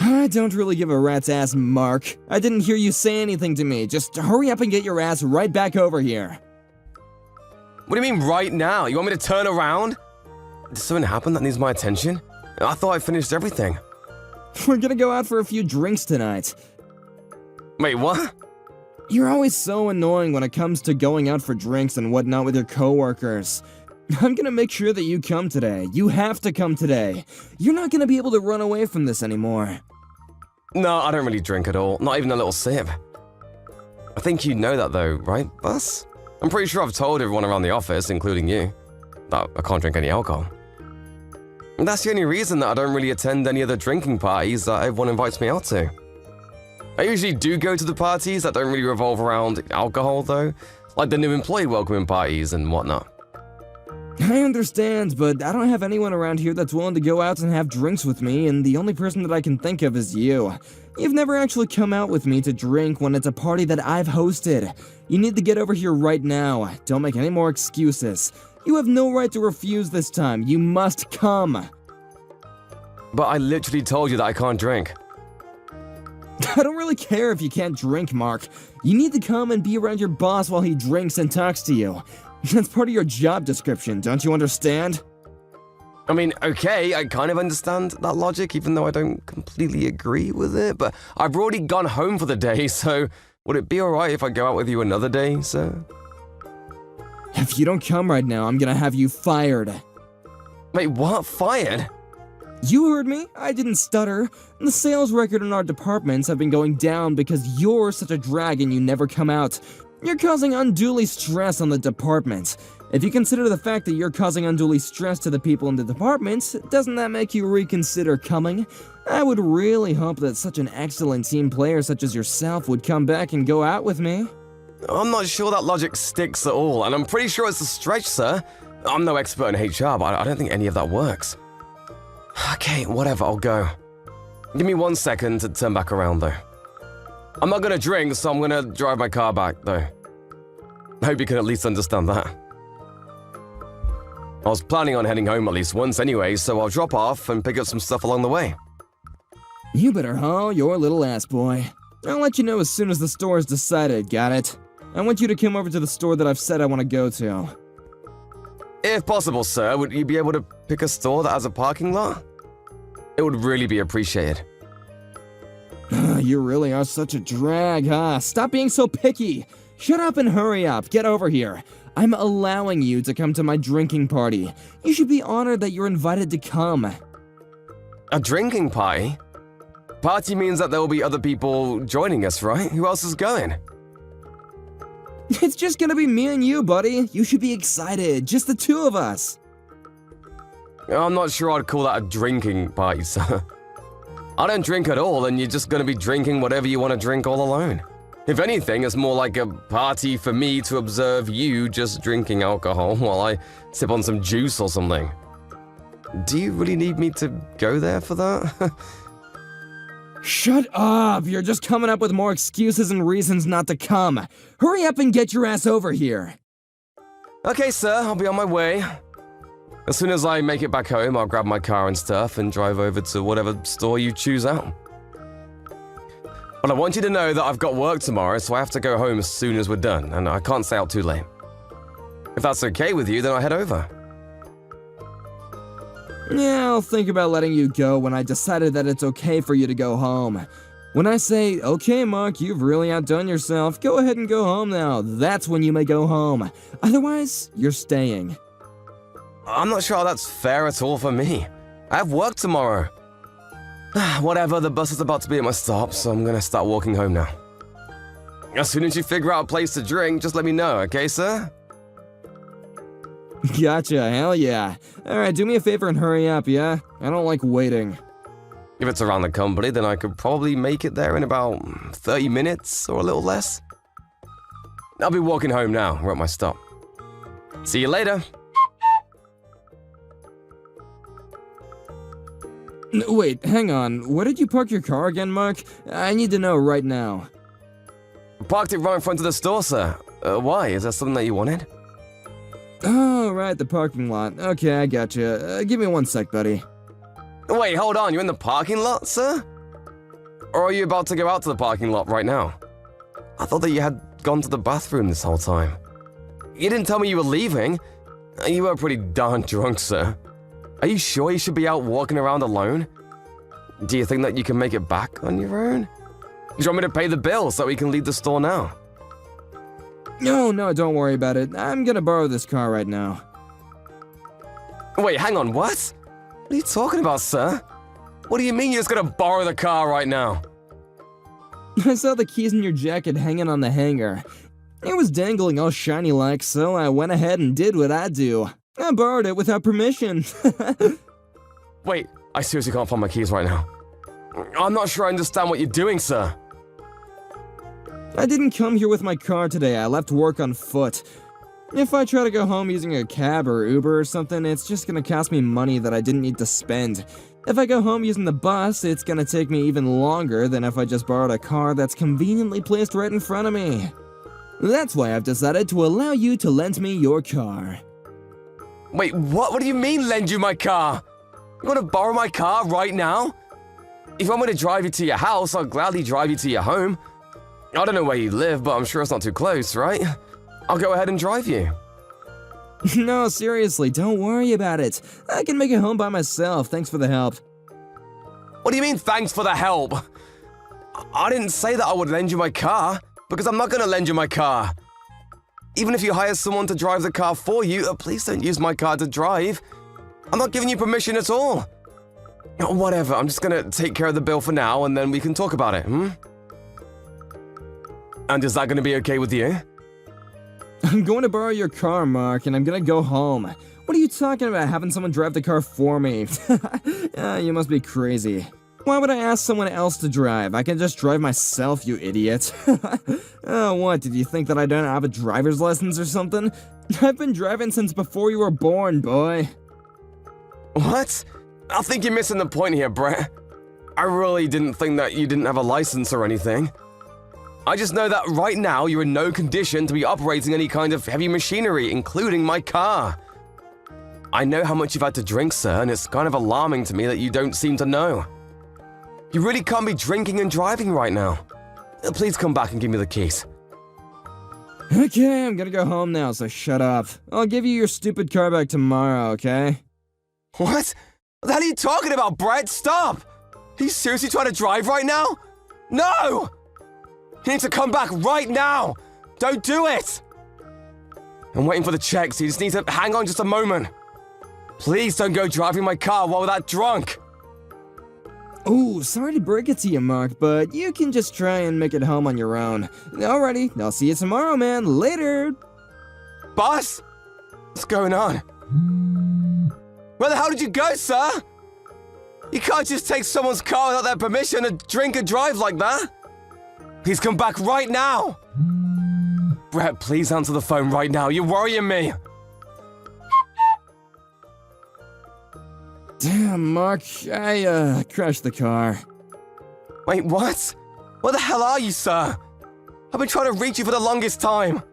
I don't really give a rat's ass, Mark. I didn't hear you say anything to me. Just hurry up and get your ass right back over here. What do you mean right now? You want me to turn around? Did something happen that needs my attention? I thought I finished everything. We're gonna go out for a few drinks tonight. Wait, what? You're always so annoying when it comes to going out for drinks and whatnot with your coworkers. I'm gonna make sure that you come today. You have to come today. You're not gonna be able to run away from this anymore. No, I don't really drink at all. Not even a little sip. I think you know that though, right, Bus? I'm pretty sure I've told everyone around the office, including you, that I can't drink any alcohol. And that's the only reason that I don't really attend any of the drinking parties that everyone invites me out to. I usually do go to the parties that don't really revolve around alcohol though, like the new employee welcoming parties and whatnot. I understand, but I don't have anyone around here that's willing to go out and have drinks with me, and the only person that I can think of is you. You've never actually come out with me to drink when it's a party that I've hosted. You need to get over here right now. Don't make any more excuses. You have no right to refuse this time. You must come. But I literally told you that I can't drink. I don't really care if you can't drink, Mark. You need to come and be around your boss while he drinks and talks to you. That's part of your job description, don't you understand? I mean, okay, I kind of understand that logic, even though I don't completely agree with it, but I've already gone home for the day, so would it be alright if I go out with you another day, sir? If you don't come right now, I'm gonna have you fired. Wait, what? Fired? You heard me. I didn't stutter. The sales record in our departments have been going down because you're such a drag and you never come out. You're causing unduly stress on the department. If you consider the fact that you're causing unduly stress to the people in the department, doesn't that make you reconsider coming? I would really hope that such an excellent team player such as yourself would come back and go out with me. I'm not sure that logic sticks at all, and I'm pretty sure it's a stretch, sir. I'm no expert in HR, but I don't think any of that works. Okay, whatever, I'll go. Give me 1 second to turn back around, though. I'm not gonna drink, so I'm gonna drive my car back, though. I hope you can at least understand that. I was planning on heading home at least once anyway, so I'll drop off and pick up some stuff along the way. You better haul your little ass, boy. I'll let you know as soon as the store is decided, got it? I want you to come over to the store that I've said I want to go to. If possible, sir, would you be able to pick a store that has a parking lot? It would really be appreciated. You really are such a drag, huh? Stop being so picky! Shut up and hurry up, get over here. I'm allowing you to come to my drinking party. You should be honored that you're invited to come. A drinking party? Party means that there will be other people joining us, right? Who else is going? It's just gonna be me and you, buddy. You should be excited, just the two of us. I'm not sure I'd call that a drinking party, sir. I don't drink at all, and you're just gonna be drinking whatever you want to drink all alone. If anything, it's more like a party for me to observe you just drinking alcohol while I sip on some juice or something. Do you really need me to go there for that? Shut up! You're just coming up with more excuses and reasons not to come. Hurry up and get your ass over here. Okay, sir, I'll be on my way. As soon as I make it back home, I'll grab my car and stuff and drive over to whatever store you choose out. But I want you to know that I've got work tomorrow, so I have to go home as soon as we're done, and I can't stay out too late. If that's okay with you, then I'll head over. Yeah, I'll think about letting you go when I decided that it's okay for you to go home. When I say, okay, Mark, you've really outdone yourself, go ahead and go home now, that's when you may go home. Otherwise, you're staying. I'm not sure that's fair at all for me. I have work tomorrow. Whatever, the bus is about to be at my stop, so I'm gonna start walking home now. As soon as you figure out a place to drink, just let me know, okay, sir? Gotcha, hell yeah. Alright, do me a favor and hurry up, yeah? I don't like waiting. If it's around the company, then I could probably make it there in about 30 minutes or a little less. I'll be walking home now, we're at my stop. See you later. Wait, hang on. Where did you park your car again, Mark? I need to know right now. Parked it right in front of the store, sir. Why? Is that something that you wanted? Oh, right, the parking lot. Okay, I gotcha. Give me 1 sec, buddy. Wait, hold on, you're in the parking lot, sir? Or are you about to go out to the parking lot right now? I thought that you had gone to the bathroom this whole time. You didn't tell me you were leaving. You were pretty darn drunk, sir. Are you sure you should be out walking around alone? Do you think that you can make it back on your own? Do you want me to pay the bill so we can leave the store now? No, don't worry about it. I'm gonna borrow this car right now. Wait, hang on, what? What are you talking about, sir? What do you mean you're just gonna borrow the car right now? I saw the keys in your jacket hanging on the hanger. It was dangling all shiny-like, so I went ahead and did what I do. I borrowed it without permission. Wait, I seriously can't find my keys right now. I'm not sure I understand what you're doing, sir. I didn't come here with my car today, I left work on foot. If I try to go home using a cab or Uber or something, it's just gonna cost me money that I didn't need to spend. If I go home using the bus, it's gonna take me even longer than if I just borrowed a car that's conveniently placed right in front of me. That's why I've decided to allow you to lend me your car. Wait, what? What do you mean, lend you my car? You want to borrow my car right now? If you want me to drive you to your house, I'll gladly drive you to your home. I don't know where you live, but I'm sure it's not too close, right? I'll go ahead and drive you. No, seriously, don't worry about it. I can make it home by myself, thanks for the help. What do you mean, thanks for the help? I didn't say that I would lend you my car, because I'm not going to lend you my car. Even if you hire someone to drive the car for you, please don't use my car to drive. I'm not giving you permission at all. Whatever, I'm just gonna take care of the bill for now, and then we can talk about it, And is that gonna be okay with you? I'm going to borrow your car, Mark, and I'm gonna go home. What are you talking about, having someone drive the car for me? You must be crazy. Why would I ask someone else to drive? I can just drive myself, you idiot. Oh, what, did you think that I don't have a driver's license or something? I've been driving since before you were born, boy. What? I think you're missing the point here, Brett. I really didn't think that you didn't have a license or anything. I just know that right now you're in no condition to be operating any kind of heavy machinery, including my car. I know how much you've had to drink, sir, and it's kind of alarming to me that you don't seem to know. You really can't be drinking and driving right now. Please come back and give me the keys. Okay, I'm gonna go home now, so shut up. I'll give you your stupid car back tomorrow, okay? What? What the hell are you talking about, Brett? Stop! Are you seriously trying to drive right now? No! You need to come back right now! Don't do it! I'm waiting for the check, so you just need to hang on just a moment. Please don't go driving my car while we're that drunk. Ooh, sorry to break it to you, Mark, but you can just try and make it home on your own. Alrighty, I'll see you tomorrow, man. Later! Boss? What's going on? Where the hell did you go, sir? You can't just take someone's car without their permission and drink and drive like that. Please come back right now. Brett, please answer the phone right now. You're worrying me. Damn, Mark, I crashed the car. Wait, what? Where the hell are you, sir? I've been trying to reach you for the longest time.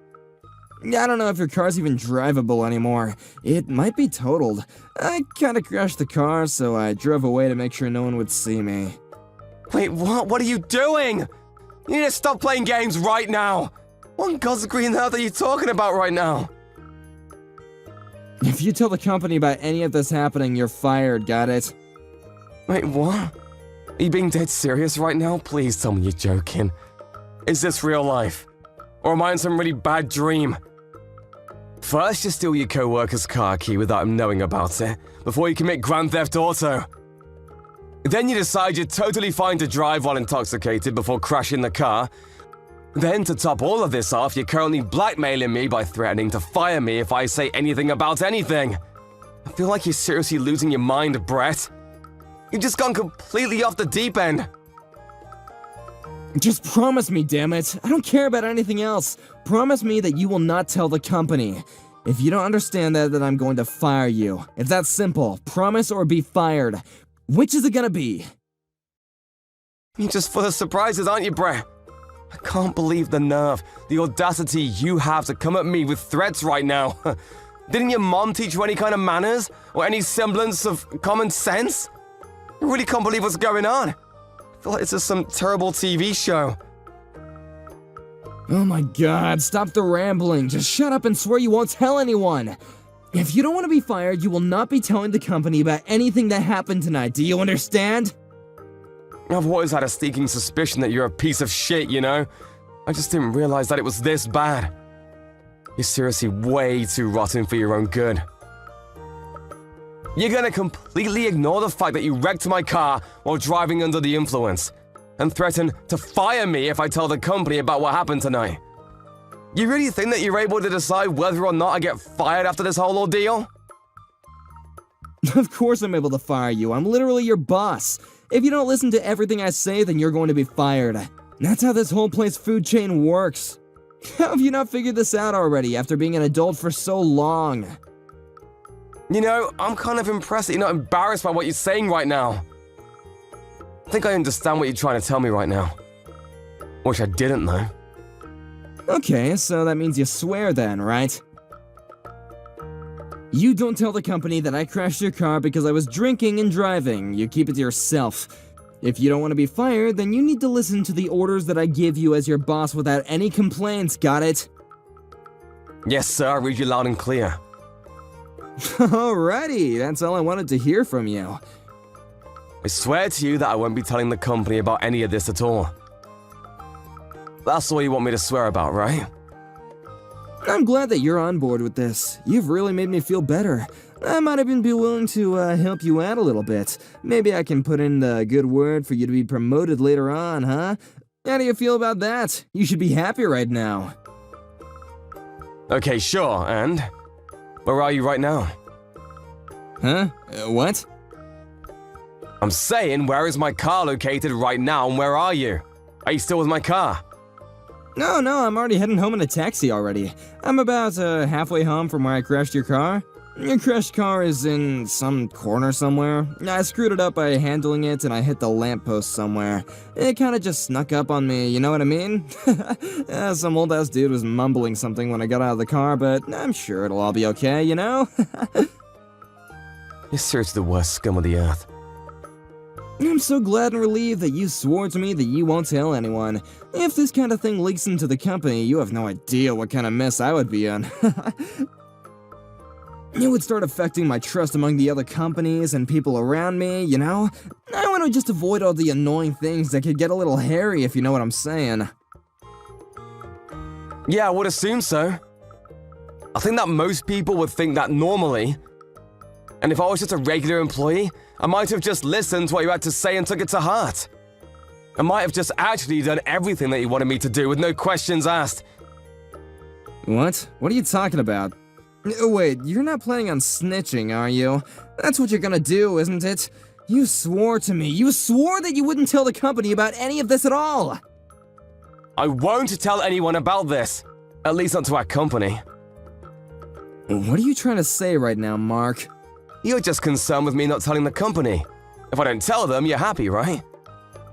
I don't know if your car's even drivable anymore. It might be totaled. I kinda crashed the car, so I drove away to make sure no one would see me. Wait, what? What are you doing? You need to stop playing games right now. What in God's green earth are you talking about right now? If you tell the company about any of this happening, you're fired, got it? Wait, what? Are you being dead serious right now? Please tell me you're joking. Is this real life? Or am I in some really bad dream? First, you steal your co-worker's car key without him knowing about it, before you commit Grand Theft Auto. Then you decide you're totally fine to drive while intoxicated before crashing the car. Then, to top all of this off, you're currently blackmailing me by threatening to fire me if I say anything about anything. I feel like you're seriously losing your mind, Brett. You've just gone completely off the deep end. Just promise me, damn it. I don't care about anything else. Promise me that you will not tell the company. If you don't understand that, then I'm going to fire you. It's that simple. Promise or be fired. Which is it gonna be? You're just full of surprises, aren't you, Brett? I can't believe the nerve, the audacity you have to come at me with threats right now. Didn't your mom teach you any kind of manners or any semblance of common sense? I really can't believe what's going on. I feel like this is some terrible TV show. Oh my god, stop the rambling. Just shut up and swear you won't tell anyone. If you don't want to be fired, you will not be telling the company about anything that happened tonight. Do you understand? I've always had a sneaking suspicion that you're a piece of shit, you know? I just didn't realize that it was this bad. You're seriously way too rotten for your own good. You're gonna completely ignore the fact that you wrecked my car while driving under the influence, and threaten to fire me if I tell the company about what happened tonight. You really think that you're able to decide whether or not I get fired after this whole ordeal? Of course I'm able to fire you. I'm literally your boss. If you don't listen to everything I say, then you're going to be fired. That's how this whole place food chain works. How have you not figured this out already after being an adult for so long? You know, I'm kind of impressed that you're not embarrassed by what you're saying right now. I think I understand what you're trying to tell me right now. Wish I didn't, though. Okay, so that means you swear then, right? You don't tell the company that I crashed your car because I was drinking and driving. You keep it to yourself. If you don't want to be fired, then you need to listen to the orders that I give you as your boss without any complaints, got it? Yes, sir, I read you loud and clear. Alrighty, that's all I wanted to hear from you. I swear to you that I won't be telling the company about any of this at all. That's all you want me to swear about, right? I'm glad that you're on board with this. You've really made me feel better. I might even be willing to help you out a little bit. Maybe I can put in the good word for you to be promoted later on, huh? How do you feel about that? You should be happy right now. Okay, sure, and? Where are you right now? Huh? What? I'm saying, where is my car located right now, and where are you? Are you still with my car? No, I'm already heading home in a taxi already. I'm about halfway home from where I crashed your car. Your crashed car is in some corner somewhere. I screwed it up by handling it and I hit the lamppost somewhere. It kinda just snuck up on me, you know what I mean? Some old-ass dude was mumbling something when I got out of the car, but I'm sure it'll all be okay, you know? You're seriously the worst scum of the earth. I'm so glad and relieved that you swore to me that you won't tell anyone. If this kind of thing leaks into the company, you have no idea what kind of mess I would be in. It would start affecting my trust among the other companies and people around me, you know? I want to just avoid all the annoying things that could get a little hairy, if you know what I'm saying. Yeah, I would assume so. I think that most people would think that normally. And if I was just a regular employee, I might have just listened to what you had to say and took it to heart. I might have just actually done everything that you wanted me to do with no questions asked. What? What are you talking about? Wait, you're not planning on snitching, are you? That's what you're gonna do, isn't it? You swore to me. You swore that you wouldn't tell the company about any of this at all. I won't tell anyone about this. At least not to our company. What are you trying to say right now, Mark? You're just concerned with me not telling the company. If I don't tell them, you're happy, right?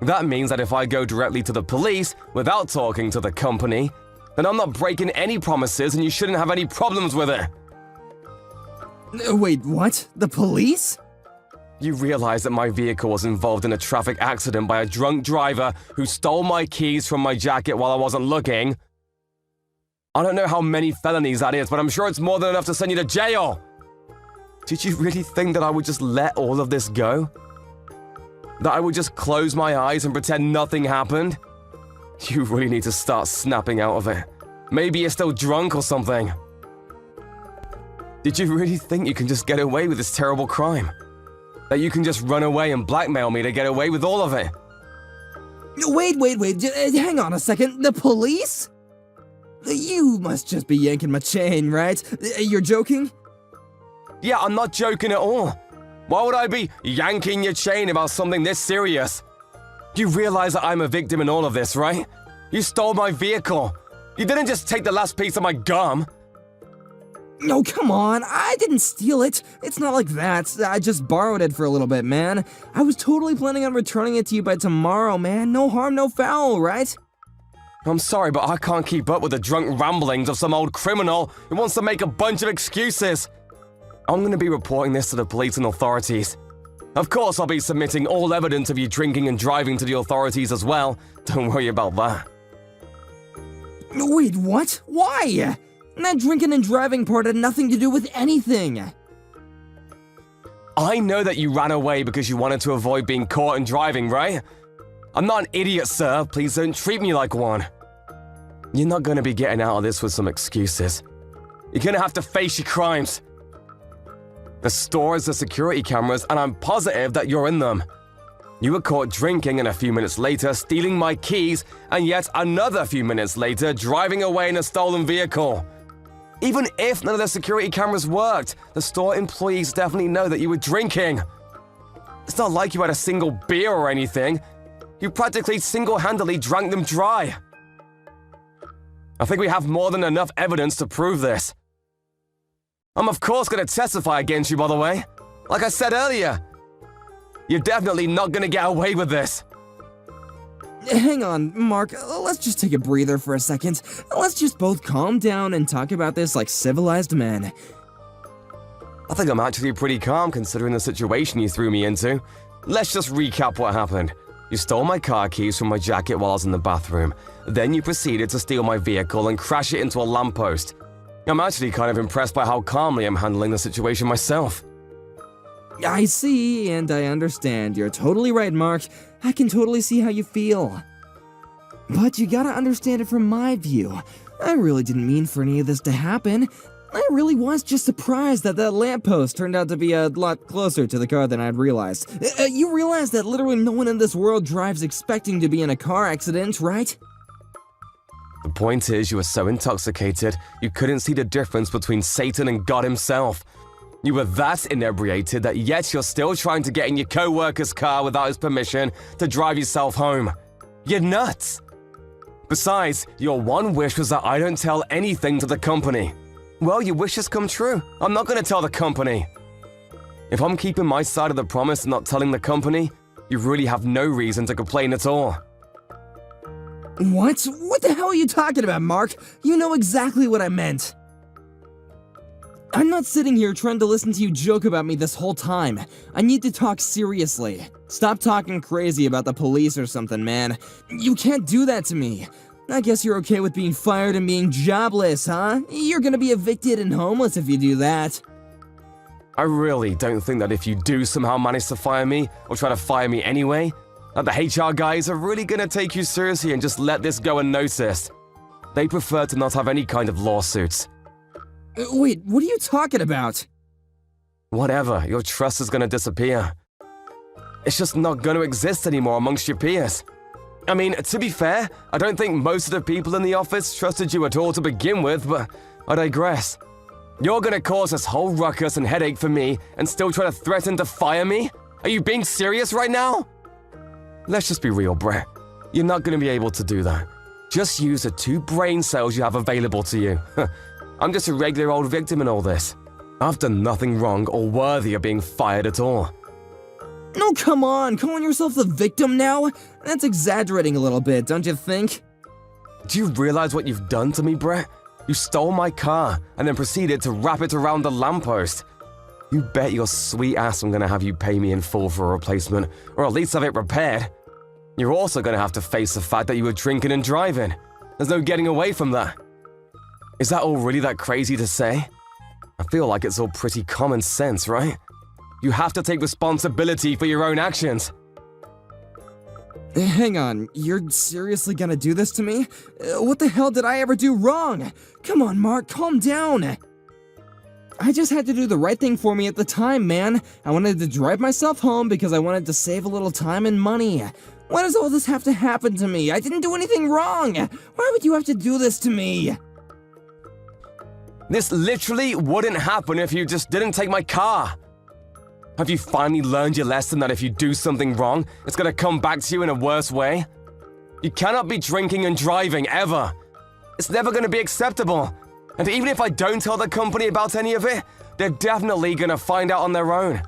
That means that if I go directly to the police without talking to the company, then I'm not breaking any promises and you shouldn't have any problems with it. Wait, what? The police? You realize that my vehicle was involved in a traffic accident by a drunk driver who stole my keys from my jacket while I wasn't looking. I don't know how many felonies that is, but I'm sure it's more than enough to send you to jail. Did you really think that I would just let all of this go? That I would just close my eyes and pretend nothing happened? You really need to start snapping out of it. Maybe you're still drunk or something. Did you really think you can just get away with this terrible crime? That you can just run away and blackmail me to get away with all of it? Wait, hang on a second. The police? You must just be yanking my chain, right? You're joking? Yeah, I'm not joking at all. Why would I be yanking your chain about something this serious? You realize that I'm a victim in all of this, right? You stole my vehicle. You didn't just take the last piece of my gum. No, come on. I didn't steal it. It's not like that. I just borrowed it for a little bit, man. I was totally planning on returning it to you by tomorrow, man. No harm, no foul, right? I'm sorry, but I can't keep up with the drunk ramblings of some old criminal who wants to make a bunch of excuses. I'm going to be reporting this to the police and authorities. Of course, I'll be submitting all evidence of you drinking and driving to the authorities as well. Don't worry about that. Wait, what? Why? That drinking and driving part had nothing to do with anything. I know that you ran away because you wanted to avoid being caught and driving, right? I'm not an idiot, sir. Please don't treat me like one. You're not going to be getting out of this with some excuses. You're going to have to face your crimes. The store has the security cameras, and I'm positive that you're in them. You were caught drinking and a few minutes later stealing my keys, and yet another few minutes later driving away in a stolen vehicle. Even if none of the security cameras worked, the store employees definitely know that you were drinking. It's not like you had a single beer or anything. You practically single-handedly drank them dry. I think we have more than enough evidence to prove this. I'm of course going to testify against you, by the way. Like I said earlier, you're definitely not going to get away with this. Hang on, Mark. Let's just take a breather for a second. Let's just both calm down and talk about this like civilized men. I think I'm actually pretty calm considering the situation you threw me into. Let's just recap what happened. You stole my car keys from my jacket while I was in the bathroom. Then you proceeded to steal my vehicle and crash it into a lamppost. I'm actually kind of impressed by how calmly I'm handling the situation myself. I see, and I understand. You're totally right, Mark. I can totally see how you feel. But you gotta understand it from my view. I really didn't mean for any of this to happen. I really was just surprised that that lamppost turned out to be a lot closer to the car than I'd realized. You realize that literally no one in this world drives expecting to be in a car accident, right? The point is, you were so intoxicated, you couldn't see the difference between Satan and God himself. You were that inebriated that yet you're still trying to get in your co-worker's car without his permission to drive yourself home. You're nuts. Besides, your one wish was that I don't tell anything to the company. Well, your wish has come true. I'm not going to tell the company. If I'm keeping my side of the promise and not telling the company, you really have no reason to complain at all. What? What the hell are you talking about, Mark? You know exactly what I meant. I'm not sitting here trying to listen to you joke about me this whole time. I need to talk seriously. Stop talking crazy about the police or something, man. You can't do that to me. I guess you're okay with being fired and being jobless, huh? You're gonna be evicted and homeless if you do that. I really don't think that if you do somehow manage to fire me, or try to fire me anyway, that the HR guys are really gonna take you seriously and just let this go unnoticed. They prefer to not have any kind of lawsuits. Wait, what are you talking about? Whatever, your trust is gonna disappear. It's just not gonna exist anymore amongst your peers. I mean, to be fair, I don't think most of the people in the office trusted you at all to begin with, but I digress. You're gonna cause this whole ruckus and headache for me and still try to threaten to fire me? Are you being serious right now? Let's just be real, Brett. You're not gonna be able to do that. Just use the 2 brain cells you have available to you. I'm just a regular old victim in all this. I've done nothing wrong or worthy of being fired at all. No, come on, calling yourself the victim now? That's exaggerating a little bit, don't you think? Do you realize what you've done to me, Brett? You stole my car and then proceeded to wrap it around the lamppost. You bet your sweet ass I'm gonna have you pay me in full for a replacement, or at least have it repaired. You're also gonna have to face the fact that you were drinking and driving. There's no getting away from that. Is that all really that crazy to say? I feel like it's all pretty common sense, right? You have to take responsibility for your own actions. Hang on, you're seriously gonna do this to me? What the hell did I ever do wrong? Come on, Mark, calm down. I just had to do the right thing for me at the time, man. I wanted to drive myself home because I wanted to save a little time and money. Why does all this have to happen to me? I didn't do anything wrong. Why would you have to do this to me? This literally wouldn't happen if you just didn't take my car. Have you finally learned your lesson that if you do something wrong, it's gonna come back to you in a worse way? You cannot be drinking and driving, ever. It's never gonna be acceptable. And even if I don't tell the company about any of it, they're definitely gonna find out on their own.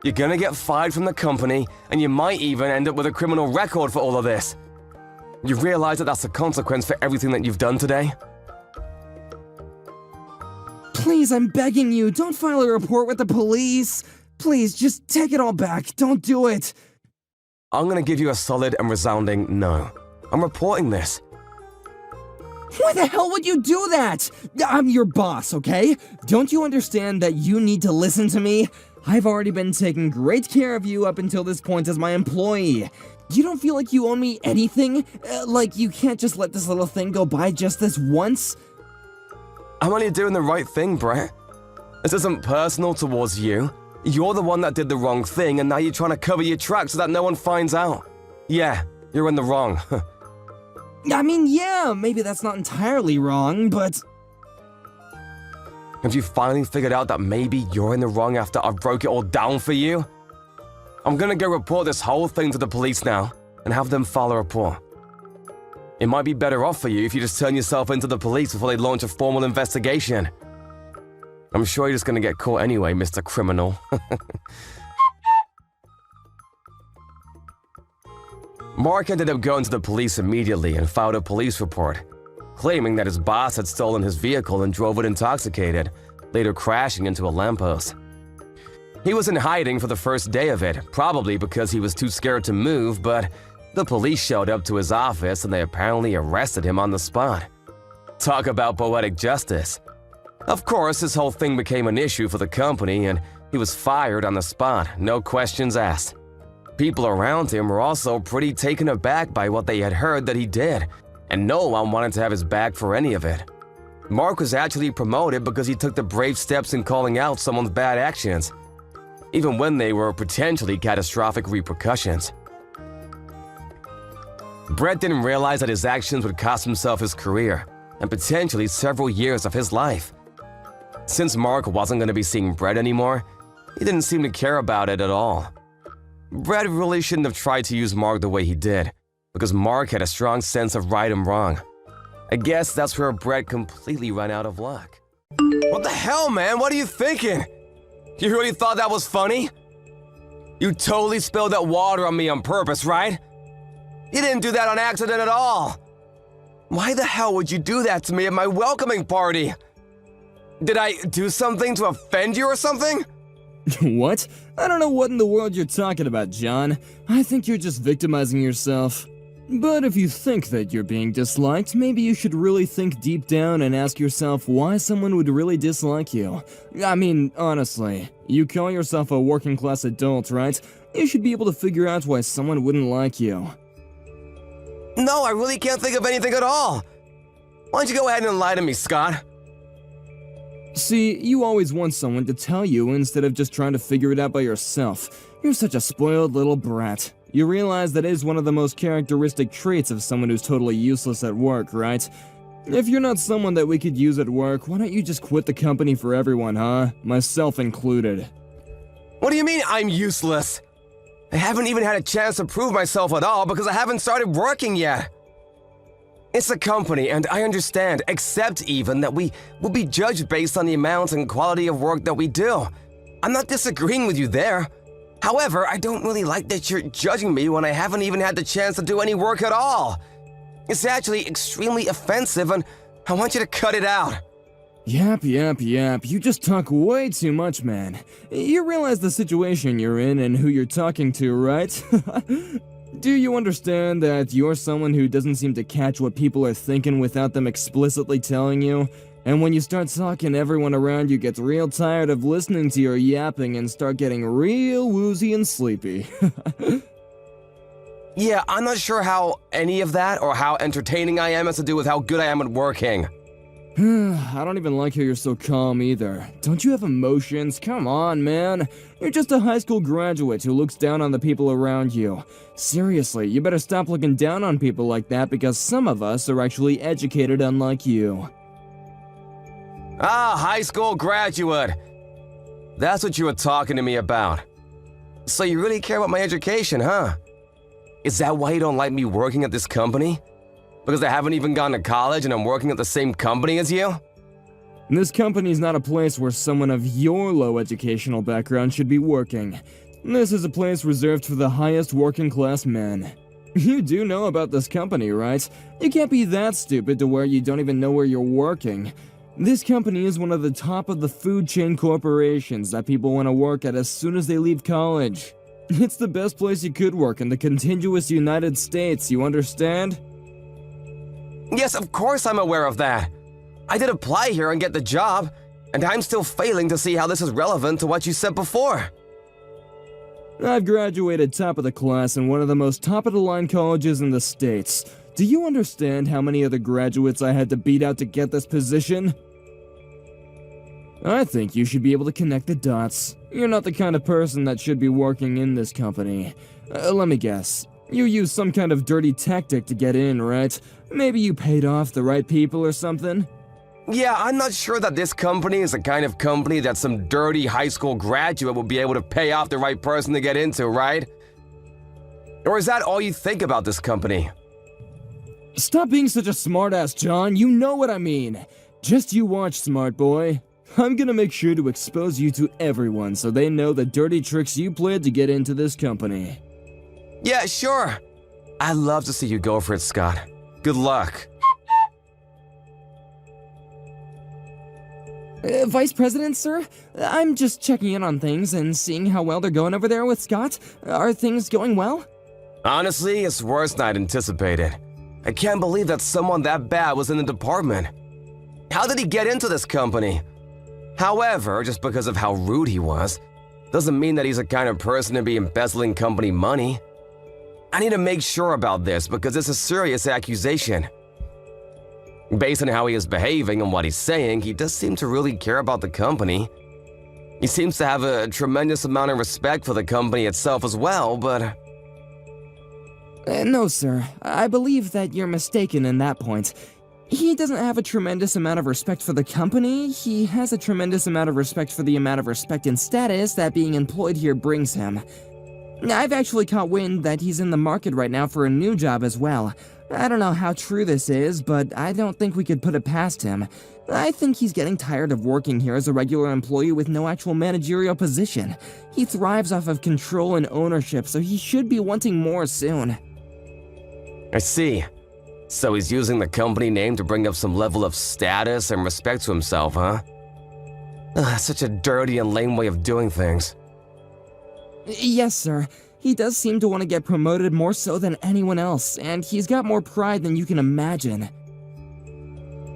You're gonna get fired from the company, and you might even end up with a criminal record for all of this. You realize that that's the consequence for everything that you've done today? Please, I'm begging you, don't file a report with the police. Please, just take it all back. Don't do it. I'm gonna give you a solid and resounding no. I'm reporting this. Why the hell would you do that? I'm your boss, okay? Don't you understand that you need to listen to me? I've already been taking great care of you up until this point as my employee. You don't feel like you owe me anything? Like you can't just let this little thing go by just this once? I'm only doing the right thing, Brett. This isn't personal towards you. You're the one that did the wrong thing, and now you're trying to cover your tracks so that no one finds out. Yeah, you're in the wrong. I mean, yeah, maybe that's not entirely wrong, but... Have you finally figured out that maybe you're in the wrong after I broke it all down for you? I'm gonna go report this whole thing to the police now, and have them file a report. It might be better off for you if you just turn yourself into the police before they launch a formal investigation. I'm sure you're just gonna get caught anyway, Mr. Criminal. Mark ended up going to the police immediately and filed a police report, claiming that his boss had stolen his vehicle and drove it intoxicated, later crashing into a lamppost. He was in hiding for the first day of it, probably because he was too scared to move, but the police showed up to his office and they apparently arrested him on the spot. Talk about poetic justice. Of course, this whole thing became an issue for the company and he was fired on the spot, no questions asked. People around him were also pretty taken aback by what they had heard that he did, and no one wanted to have his back for any of it. Mark was actually promoted because he took the brave steps in calling out someone's bad actions, even when they were potentially catastrophic repercussions. Brett didn't realize that his actions would cost himself his career and potentially several years of his life. Since Mark wasn't going to be seeing Brett anymore, he didn't seem to care about it at all. Brett really shouldn't have tried to use Mark the way he did, because Mark had a strong sense of right and wrong. I guess that's where Brett completely ran out of luck. What the hell, man? What are you thinking? You really thought that was funny? You totally spilled that water on me on purpose, right? You didn't do that on accident at all. Why the hell would you do that to me at my welcoming party? Did I do something to offend you or something? What? I don't know what in the world you're talking about, John. I think you're just victimizing yourself. But if you think that you're being disliked, maybe you should really think deep down and ask yourself why someone would really dislike you. I mean, honestly, you call yourself a working class adult, right? You should be able to figure out why someone wouldn't like you. No, I really can't think of anything at all. Why don't you go ahead and lie to me, Scott? See, you always want someone to tell you instead of just trying to figure it out by yourself. You're such a spoiled little brat. You realize that is one of the most characteristic traits of someone who's totally useless at work, right? If you're not someone that we could use at work, why don't you just quit the company for everyone, huh? Myself included. What do you mean I'm useless? I haven't even had a chance to prove myself at all because I haven't started working yet. It's a company, and I understand, accept even, that we will be judged based on the amount and quality of work that we do. I'm not disagreeing with you there. However, I don't really like that you're judging me when I haven't even had the chance to do any work at all. It's actually extremely offensive, and I want you to cut it out. Yap. You just talk way too much, man. You realize the situation you're in and who you're talking to, right? Do you understand that you're someone who doesn't seem to catch what people are thinking without them explicitly telling you? And when you start talking, everyone around you gets real tired of listening to your yapping and start getting real woozy and sleepy. Yeah, I'm not sure how any of that or how entertaining I am has to do with how good I am at working. I don't even like how you're so calm either. Don't you have emotions? Come on, man. You're just a high school graduate who looks down on the people around you. Seriously, you better stop looking down on people like that because some of us are actually educated unlike you. Ah, high school graduate. That's what you were talking to me about. So you really care about my education, huh? Is that why you don't like me working at this company? Because I haven't even gone to college and I'm working at the same company as you? This company's not a place where someone of your low educational background should be working. This is a place reserved for the highest working class men. You do know about this company, right? You can't be that stupid to where you don't even know where you're working. This company is one of the top of the food chain corporations that people want to work at as soon as they leave college. It's the best place you could work in the contiguous United States, you understand? Yes, of course I'm aware of that. I did apply here and get the job, and I'm still failing to see how this is relevant to what you said before. I've graduated top of the class in one of the most top-of-the-line colleges in the States. Do you understand how many other graduates I had to beat out to get this position? I think you should be able to connect the dots. You're not the kind of person that should be working in this company. Let me guess. You used some kind of dirty tactic to get in, right? Maybe you paid off the right people or something? Yeah, I'm not sure that this company is the kind of company that some dirty high school graduate will be able to pay off the right person to get into, right? Or is that all you think about this company? Stop being such a smartass, John. You know what I mean. Just you watch, smart boy. I'm gonna make sure to expose you to everyone so they know the dirty tricks you played to get into this company. Yeah, sure. I'd love to see you go for it, Scott. Good luck. Vice President, sir? I'm just checking in on things and seeing how well they're going over there with Scott. Are things going well? Honestly, it's worse than I'd anticipated. I can't believe that someone that bad was in the department. How did he get into this company? However, just because of how rude he was, doesn't mean that he's the kind of person to be embezzling company money. I need to make sure about this because it's a serious accusation. Based on how he is behaving and what he's saying, he does seem to really care about the company. He seems to have a tremendous amount of respect for the company itself as well, but... No, sir. I believe that you're mistaken in that point. He doesn't have a tremendous amount of respect for the company. He has a tremendous amount of respect for the amount of respect and status that being employed here brings him. I've actually caught wind that he's in the market right now for a new job as well. I don't know how true this is, but I don't think we could put it past him. I think he's getting tired of working here as a regular employee with no actual managerial position. He thrives off of control and ownership, so he should be wanting more soon. I see. So he's using the company name to bring up some level of status and respect to himself, huh? Such a dirty and lame way of doing things. Yes, sir. He does seem to want to get promoted more so than anyone else, and he's got more pride than you can imagine.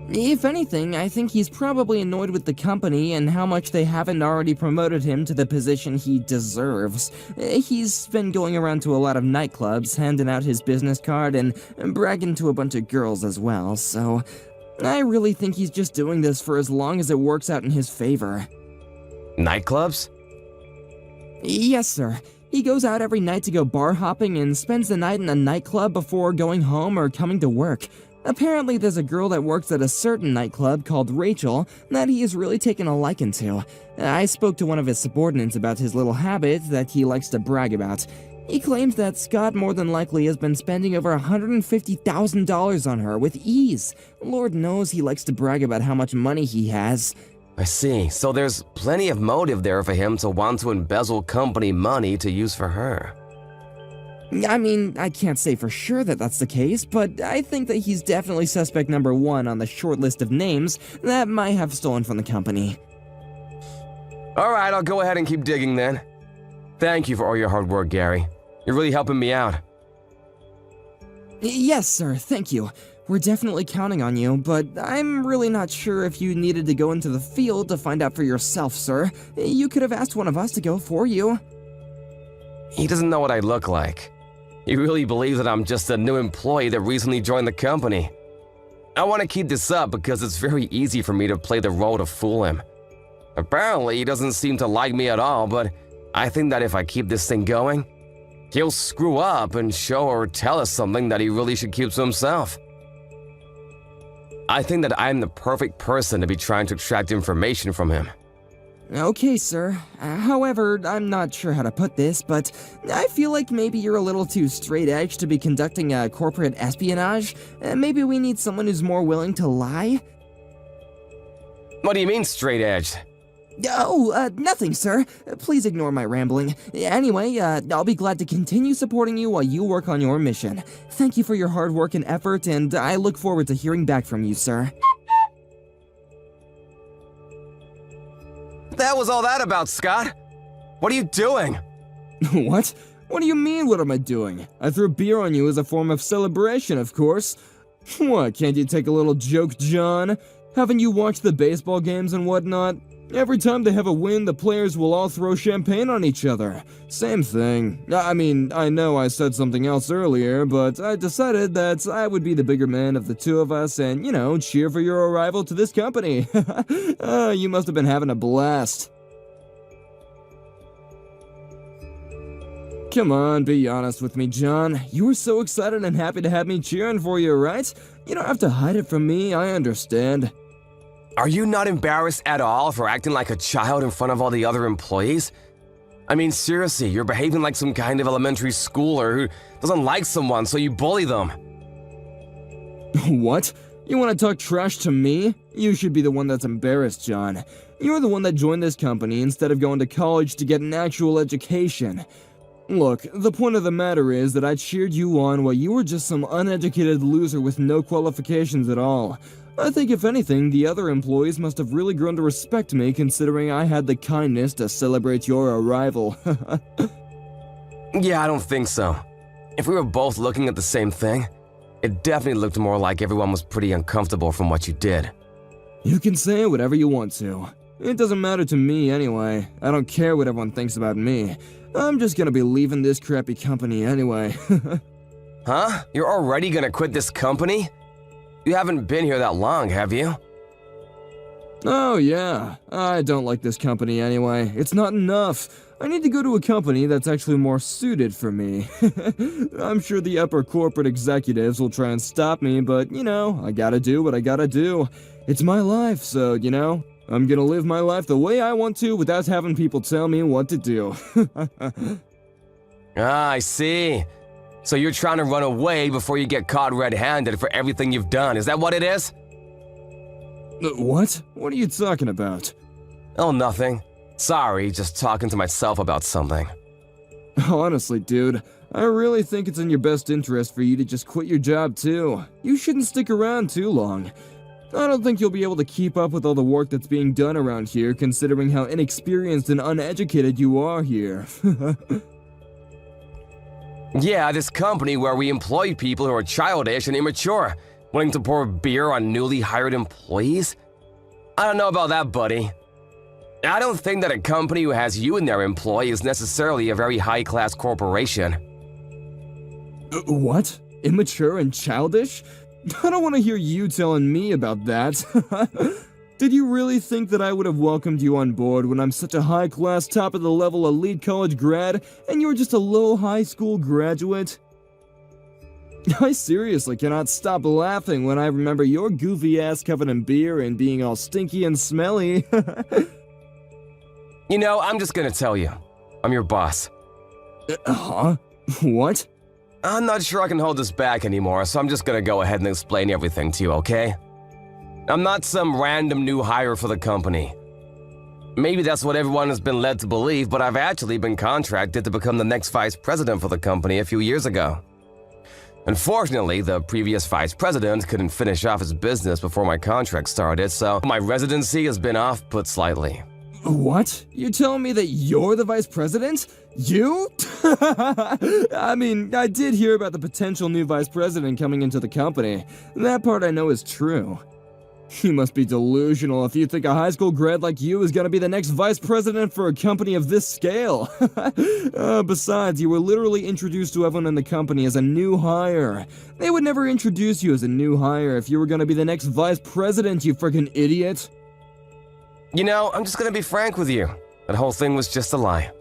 If anything, I think he's probably annoyed with the company and how much they haven't already promoted him to the position he deserves. He's been going around to a lot of nightclubs, handing out his business card and bragging to a bunch of girls as well, so I really think he's just doing this for as long as it works out in his favor. Nightclubs? Yes, sir. He goes out every night to go bar hopping and spends the night in a nightclub before going home or coming to work. Apparently, there's a girl that works at a certain nightclub called Rachel that he has really taken a liking to. I spoke to one of his subordinates about his little habit that he likes to brag about. He claims that Scott more than likely has been spending over $150,000 on her with ease. Lord knows he likes to brag about how much money he has. I see. So there's plenty of motive there for him to want to embezzle company money to use for her. I mean, I can't say for sure that that's the case, but I think that he's definitely suspect number one on the short list of names that might have stolen from the company. Alright, I'll go ahead and keep digging then. Thank you for all your hard work, Gary. You're really helping me out. Yes, sir, thank you. We're definitely counting on you, but I'm really not sure if you needed to go into the field to find out for yourself, sir. You could have asked one of us to go for you. He doesn't know what I look like. He really believes that I'm just a new employee that recently joined the company. I want to keep this up because it's very easy for me to play the role to fool him. Apparently, he doesn't seem to like me at all, but I think that if I keep this thing going, he'll screw up and show or tell us something that he really should keep to himself. I think that I'm the perfect person to be trying to extract information from him. Okay, sir. However, I'm not sure how to put this, but I feel like maybe you're a little too straight-edged to be conducting a corporate espionage. Maybe we need someone who's more willing to lie? What do you mean straight-edged? Oh, nothing, sir. Please ignore my rambling. Anyway, I'll be glad to continue supporting you while you work on your mission. Thank you for your hard work and effort, and I look forward to hearing back from you, sir. That was all that about, Scott. What are you doing? What? What do you mean, what am I doing? I threw beer on you as a form of celebration, of course. What, can't you take a little joke, John? Haven't you watched the baseball games and whatnot? Every time they have a win, the players will all throw champagne on each other. Same thing. I mean, I know I said something else earlier, but I decided that I would be the bigger man of the two of us and, you know, cheer for your arrival to this company. You must have been having a blast. Come on, be honest with me, John. You were so excited and happy to have me cheering for you, right? You don't have to hide it from me, I understand. Are you not embarrassed at all for acting like a child in front of all the other employees? I mean, seriously, you're behaving like some kind of elementary schooler who doesn't like someone, so you bully them. What? You want to talk trash to me? You should be the one that's embarrassed, John. You're the one that joined this company instead of going to college to get an actual education. Look, the point of the matter is that I cheered you on while you were just some uneducated loser with no qualifications at all. I think if anything, the other employees must have really grown to respect me considering I had the kindness to celebrate your arrival. Yeah, I don't think so. If we were both looking at the same thing, it definitely looked more like everyone was pretty uncomfortable from what you did. You can say whatever you want to. It doesn't matter to me anyway. I don't care what everyone thinks about me. I'm just gonna be leaving this crappy company anyway. Huh? You're already gonna quit this company? You haven't been here that long, have you? Oh yeah, I don't like this company anyway. It's not enough. I need to go to a company that's actually more suited for me. I'm sure the upper corporate executives will try and stop me, but you know, I gotta do what I gotta do. It's my life, so you know, I'm gonna live my life the way I want to without having people tell me what to do. Ah, I see. So you're trying to run away before you get caught red-handed for everything you've done, is that what it is? What? What are you talking about? Oh, nothing. Sorry, just talking to myself about something. Honestly, dude, I really think it's in your best interest for you to just quit your job too. You shouldn't stick around too long. I don't think you'll be able to keep up with all the work that's being done around here, considering how inexperienced and uneducated you are here. Yeah, this company where we employ people who are childish and immature, willing to pour beer on newly hired employees? I don't know about that, buddy. I don't think that a company who has you in their employ is necessarily a very high-class corporation. What? Immature and childish? I don't want to hear you telling me about that. Did you really think that I would have welcomed you on board when I'm such a high-class, top-of-the-level elite college grad, and you're just a low high school graduate? I seriously cannot stop laughing when I remember your goofy ass covered in beer and being all stinky and smelly. You know, I'm just gonna tell you. I'm your boss. Huh? What? I'm not sure I can hold this back anymore, so I'm just gonna go ahead and explain everything to you, okay? I'm not some random new hire for the company. Maybe that's what everyone has been led to believe, but I've actually been contracted to become the next vice president for the company a few years ago. Unfortunately, the previous vice president couldn't finish off his business before my contract started, so my residency has been off-put slightly. What? You're telling me that you're the vice president? You? I mean, I did hear about the potential new vice president coming into the company. That part I know is true. You must be delusional if you think a high school grad like you is gonna be the next vice president for a company of this scale. Besides, you were literally introduced to everyone in the company as a new hire. They would never introduce you as a new hire if you were gonna be the next vice president, you freaking idiot. You know, I'm just gonna be frank with you. That whole thing was just a lie.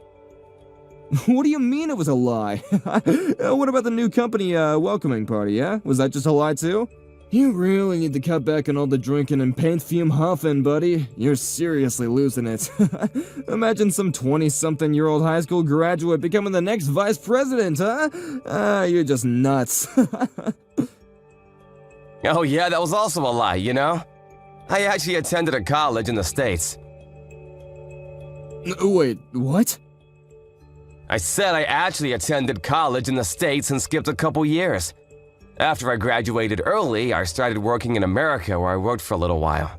What do you mean it was a lie? What about the new company welcoming party, yeah? Was that just a lie too? You really need to cut back on all the drinking and paint fume huffing, buddy. You're seriously losing it. Imagine some 20-something-year-old high school graduate becoming the next vice president, huh? You're just nuts. Oh yeah, that was also a lie, you know? I actually attended a college in the States. Wait, what? I said I actually attended college in the States and skipped a couple years. After I graduated early, I started working in America where I worked for a little while.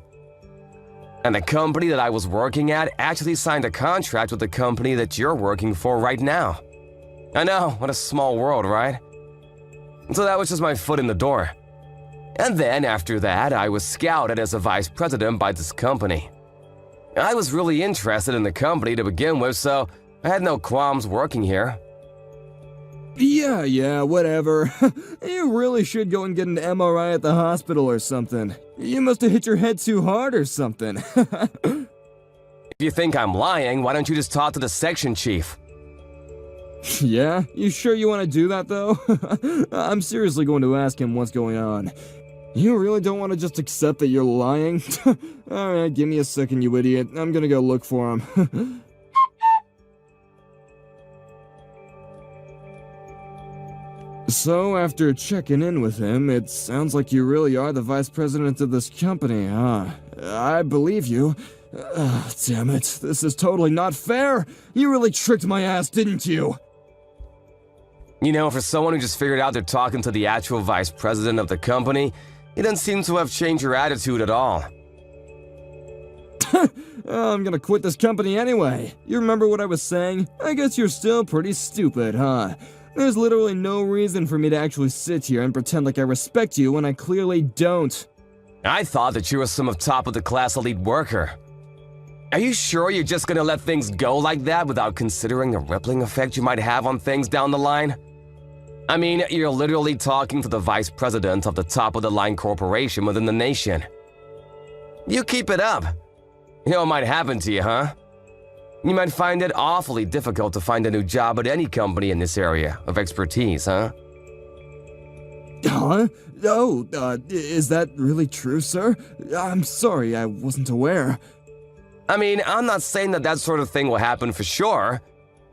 And the company that I was working at actually signed a contract with the company that you're working for right now. I know, what a small world, right? So that was just my foot in the door. And then after that, I was scouted as a vice president by this company. I was really interested in the company to begin with, so I had no qualms working here. Yeah, whatever. You really should go and get an MRI at the hospital or something. You must have hit your head too hard or something. If you think I'm lying, why don't you just talk to the section chief? Yeah? You sure you want to do that, though? I'm seriously going to ask him what's going on. You really don't want to just accept that you're lying? Alright, give me a second, you idiot. I'm gonna go look for him. So, after checking in with him, it sounds like you really are the vice president of this company, huh? I believe you. Damn it, this is totally not fair! You really tricked my ass, didn't you? You know, for someone who just figured out they're talking to the actual vice president of the company, you don't seem to have changed your attitude at all. I'm gonna quit this company anyway. You remember what I was saying? I guess you're still pretty stupid, huh? There's literally no reason for me to actually sit here and pretend like I respect you when I clearly don't. I thought that you were some top-of-the-class elite worker. Are you sure you're just gonna let things go like that without considering the rippling effect you might have on things down the line? I mean, you're literally talking to the vice president of the top-of-the-line corporation within the nation. You keep it up. You know what might happen to you, huh? You might find it awfully difficult to find a new job at any company in this area of expertise, huh? Huh? Oh, is that really true, sir? I'm sorry, I wasn't aware. I mean, I'm not saying that that sort of thing will happen for sure,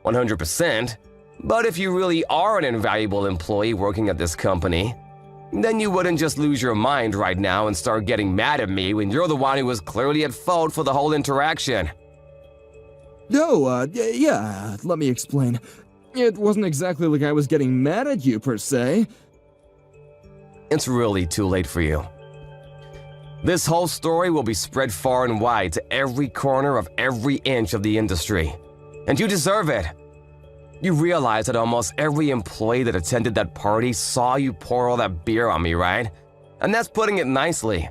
100%, But if you really are an invaluable employee working at this company, then you wouldn't just lose your mind right now and start getting mad at me when you're the one who was clearly at fault for the whole interaction. No, yeah, let me explain. It wasn't exactly like I was getting mad at you, per se. It's really too late for you. This whole story will be spread far and wide to every corner of every inch of the industry. And you deserve it. You realize that almost every employee that attended that party saw you pour all that beer on me, right? And that's putting it nicely.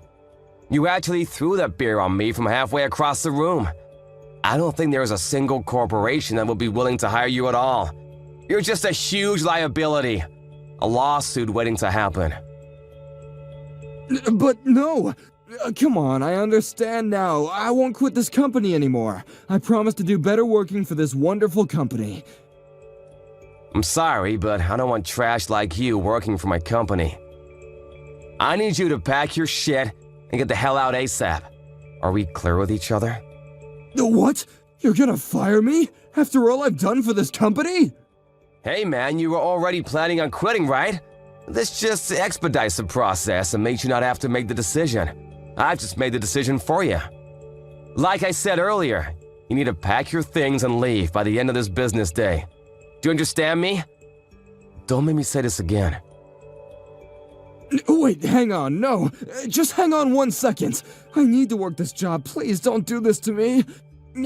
You actually threw that beer on me from halfway across the room. I don't think there's a single corporation that would be willing to hire you at all. You're just a huge liability. A lawsuit waiting to happen. But no! Come on, I understand now. I won't quit this company anymore. I promise to do better working for this wonderful company. I'm sorry, but I don't want trash like you working for my company. I need you to pack your shit and get the hell out ASAP. Are we clear with each other? What? You're gonna fire me? After all I've done for this company? Hey man, you were already planning on quitting, right? This just expedites the process and makes you not have to make the decision. I've just made the decision for you. Like I said earlier, you need to pack your things and leave by the end of this business day. Do you understand me? Don't make me say this again. Wait, hang on, no. Just hang on 1 second. I need to work this job, please don't do this to me.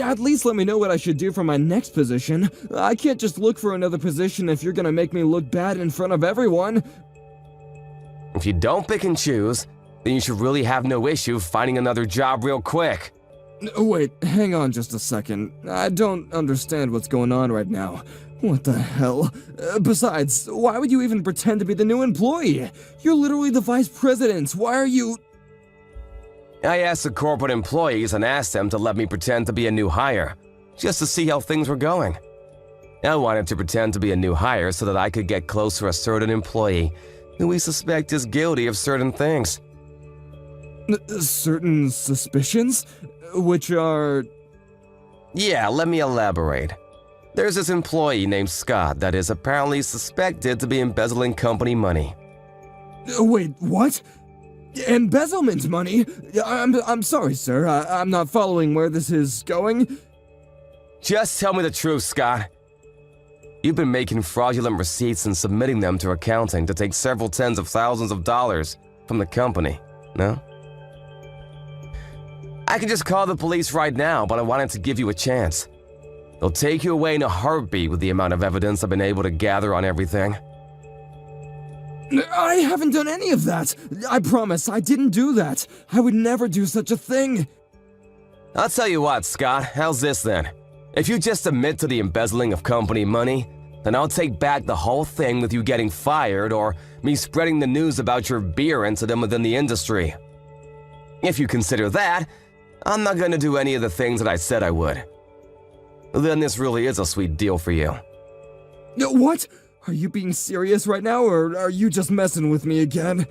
At least let me know what I should do for my next position. I can't just look for another position if you're gonna make me look bad in front of everyone. If you don't pick and choose, then you should really have no issue finding another job real quick. Wait, hang on just a second. I don't understand what's going on right now. What the hell? Besides, why would you even pretend to be the new employee? You're literally the vice president. Why are you... I asked the corporate employees and asked them to let me pretend to be a new hire, just to see how things were going. I wanted to pretend to be a new hire so that I could get close to a certain employee who we suspect is guilty of certain things. Certain suspicions? Which are... Yeah, let me elaborate. There's this employee named Scott that is apparently suspected to be embezzling company money. Wait, what? Embezzlement money? I'm sorry, sir. I'm not following where this is going. Just tell me the truth, Scott. You've been making fraudulent receipts and submitting them to accounting to take several tens of thousands of dollars from the company, no? I could just call the police right now, but I wanted to give you a chance. They'll take you away in a heartbeat with the amount of evidence I've been able to gather on everything. I haven't done any of that. I promise, I didn't do that. I would never do such a thing. I'll tell you what, Scott, how's this then? If you just admit to the embezzling of company money, then I'll take back the whole thing with you getting fired or me spreading the news about your beer incident within the industry. If you consider that, I'm not going to do any of the things that I said I would. Then this really is a sweet deal for you. What? Are you being serious right now, or are you just messing with me again?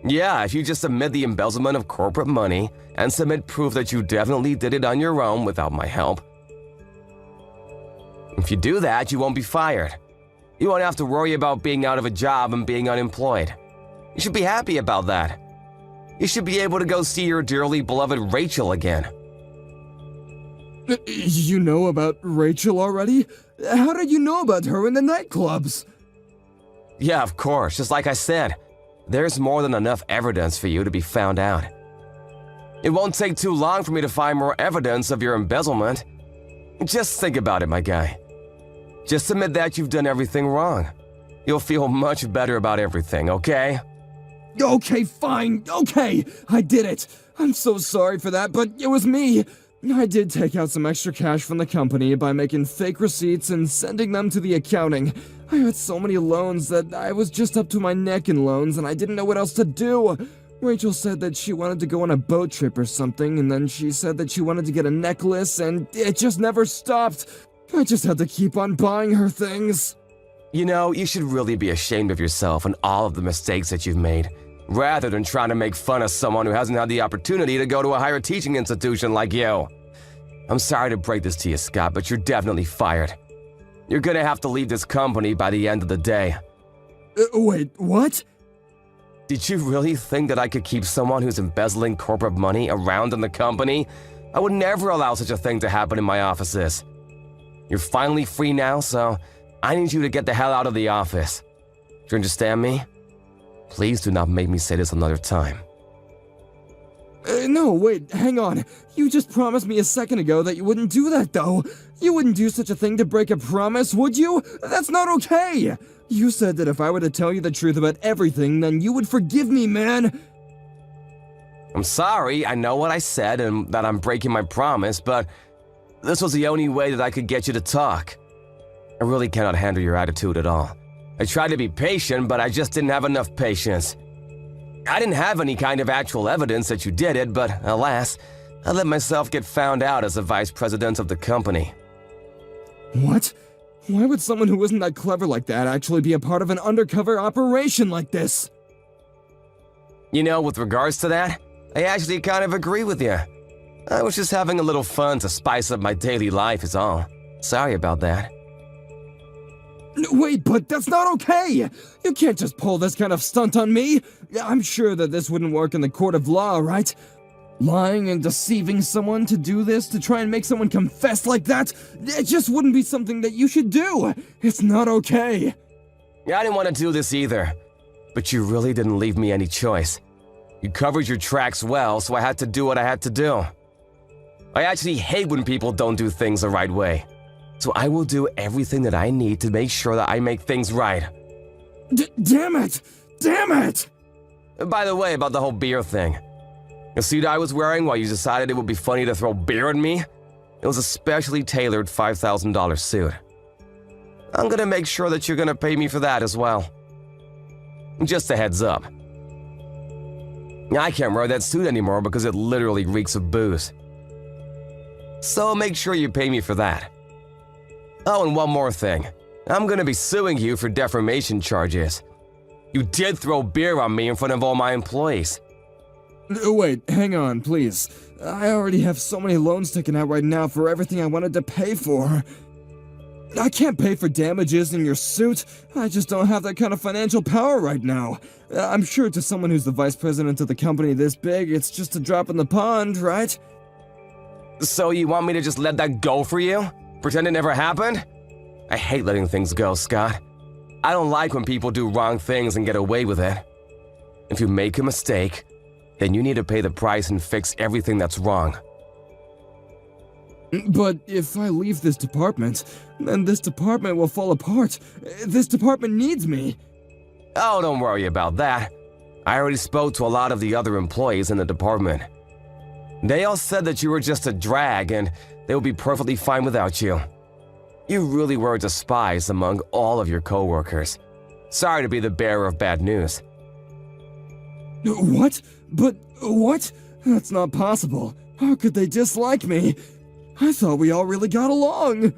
Yeah, if you just admit the embezzlement of corporate money and submit proof that you definitely did it on your own without my help. If you do that, you won't be fired. You won't have to worry about being out of a job and being unemployed. You should be happy about that. You should be able to go see your dearly beloved Rachel again. You know about Rachel already? How did you know about her in the nightclubs? Yeah, of course, just like I said. There's more than enough evidence for you to be found out. It won't take too long for me to find more evidence of your embezzlement. Just think about it, my guy. Just admit that you've done everything wrong. You'll feel much better about everything, okay? Okay, fine, okay, I did it. I'm so sorry for that, but it was me. I did take out some extra cash from the company by making fake receipts and sending them to the accounting. I had so many loans that I was just up to my neck in loans and I didn't know what else to do. Rachel said that she wanted to go on a boat trip or something, and then she said that she wanted to get a necklace, and it just never stopped. I just had to keep on buying her things. You know, you should really be ashamed of yourself and all of the mistakes that you've made, rather than trying to make fun of someone who hasn't had the opportunity to go to a higher teaching institution like you. I'm sorry to break this to you, Scott, but you're definitely fired. You're gonna have to leave this company by the end of the day. Wait, what? Did you really think that I could keep someone who's embezzling corporate money around in the company? I would never allow such a thing to happen in my offices. You're finally free now, so I need you to get the hell out of the office. Do you understand me? Please do not make me say this another time. No, wait, hang on. You just promised me a second ago that you wouldn't do that, though. You wouldn't do such a thing to break a promise, would you? That's not okay! You said that if I were to tell you the truth about everything, then you would forgive me, man! I'm sorry, I know what I said and that I'm breaking my promise, but this was the only way that I could get you to talk. I really cannot handle your attitude at all. I tried to be patient, but I just didn't have enough patience. I didn't have any kind of actual evidence that you did it, but alas, I let myself get found out as the vice president of the company. What? Why would someone who isn't that clever like that actually be a part of an undercover operation like this? You know, with regards to that, I actually kind of agree with you. I was just having a little fun to spice up my daily life is all. Sorry about that. Wait, but that's not okay! You can't just pull this kind of stunt on me! I'm sure that this wouldn't work in the court of law, right? Lying and deceiving someone to do this, to try and make someone confess like that, it just wouldn't be something that you should do! It's not okay! Yeah, I didn't want to do this either, but you really didn't leave me any choice. You covered your tracks well, so I had to do what I had to do. I actually hate when people don't do things the right way. So I will do everything that I need to make sure that I make things right. Damn it! Damn it! By the way, about the whole beer thing. The suit I was wearing while you decided it would be funny to throw beer at me? It was a specially tailored $5,000 suit. I'm gonna make sure that you're gonna pay me for that as well. Just a heads up. I can't wear that suit anymore because it literally reeks of booze. So make sure you pay me for that. Oh, and one more thing. I'm gonna be suing you for defamation charges. You did throw beer on me in front of all my employees. Wait, hang on, please. I already have so many loans taken out right now for everything I wanted to pay for. I can't pay for damages in your suit. I just don't have that kind of financial power right now. I'm sure to someone who's the vice president of the company this big, it's just a drop in the pond, right? So you want me to just let that go for you? Pretend it never happened? I hate letting things go, Scott. I don't like when people do wrong things and get away with it. If you make a mistake, then you need to pay the price and fix everything that's wrong. But if I leave this department, then this department will fall apart. This department needs me. Oh, don't worry about that. I already spoke to a lot of the other employees in the department. They all said that you were just a drag and they would be perfectly fine without you. You really were despised among all of your coworkers. Sorry to be the bearer of bad news. What? But what? That's not possible. How could they dislike me? I thought we all really got along.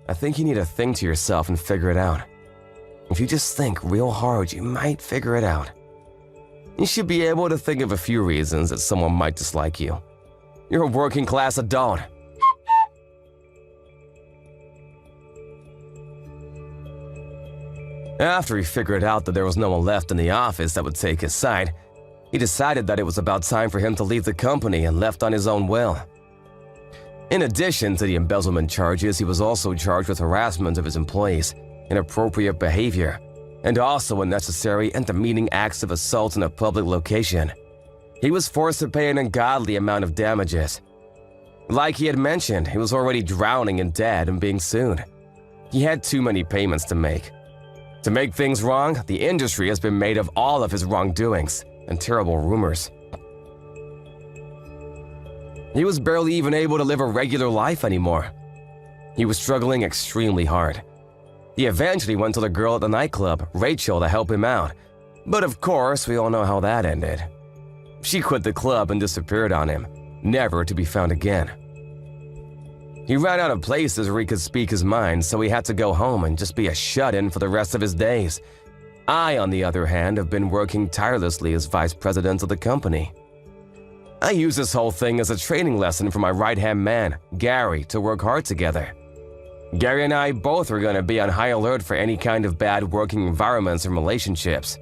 I think you need to think to yourself and figure it out. If you just think real hard, you might figure it out. You should be able to think of a few reasons that someone might dislike you. You're a working class adult. After he figured out that there was no one left in the office that would take his side, he decided that it was about time for him to leave the company and left on his own will. In addition to the embezzlement charges, he was also charged with harassment of his employees, inappropriate behavior, and also unnecessary and demeaning acts of assault in a public location. He was forced to pay an ungodly amount of damages. Like he had mentioned, he was already drowning in debt and being sued. He had too many payments to make. To make things wrong, the industry has been made of all of his wrongdoings and terrible rumors. He was barely even able to live a regular life anymore. He was struggling extremely hard. He eventually went to the girl at the nightclub, Rachel, to help him out. But of course, we all know how that ended. She quit the club and disappeared on him, never to be found again. He ran out of places where he could speak his mind, so he had to go home and just be a shut-in for the rest of his days. I, on the other hand, have been working tirelessly as vice president of the company. I use this whole thing as a training lesson for my right-hand man, Gary, to work hard together. Gary and I both are going to be on high alert for any kind of bad working environments and relationships.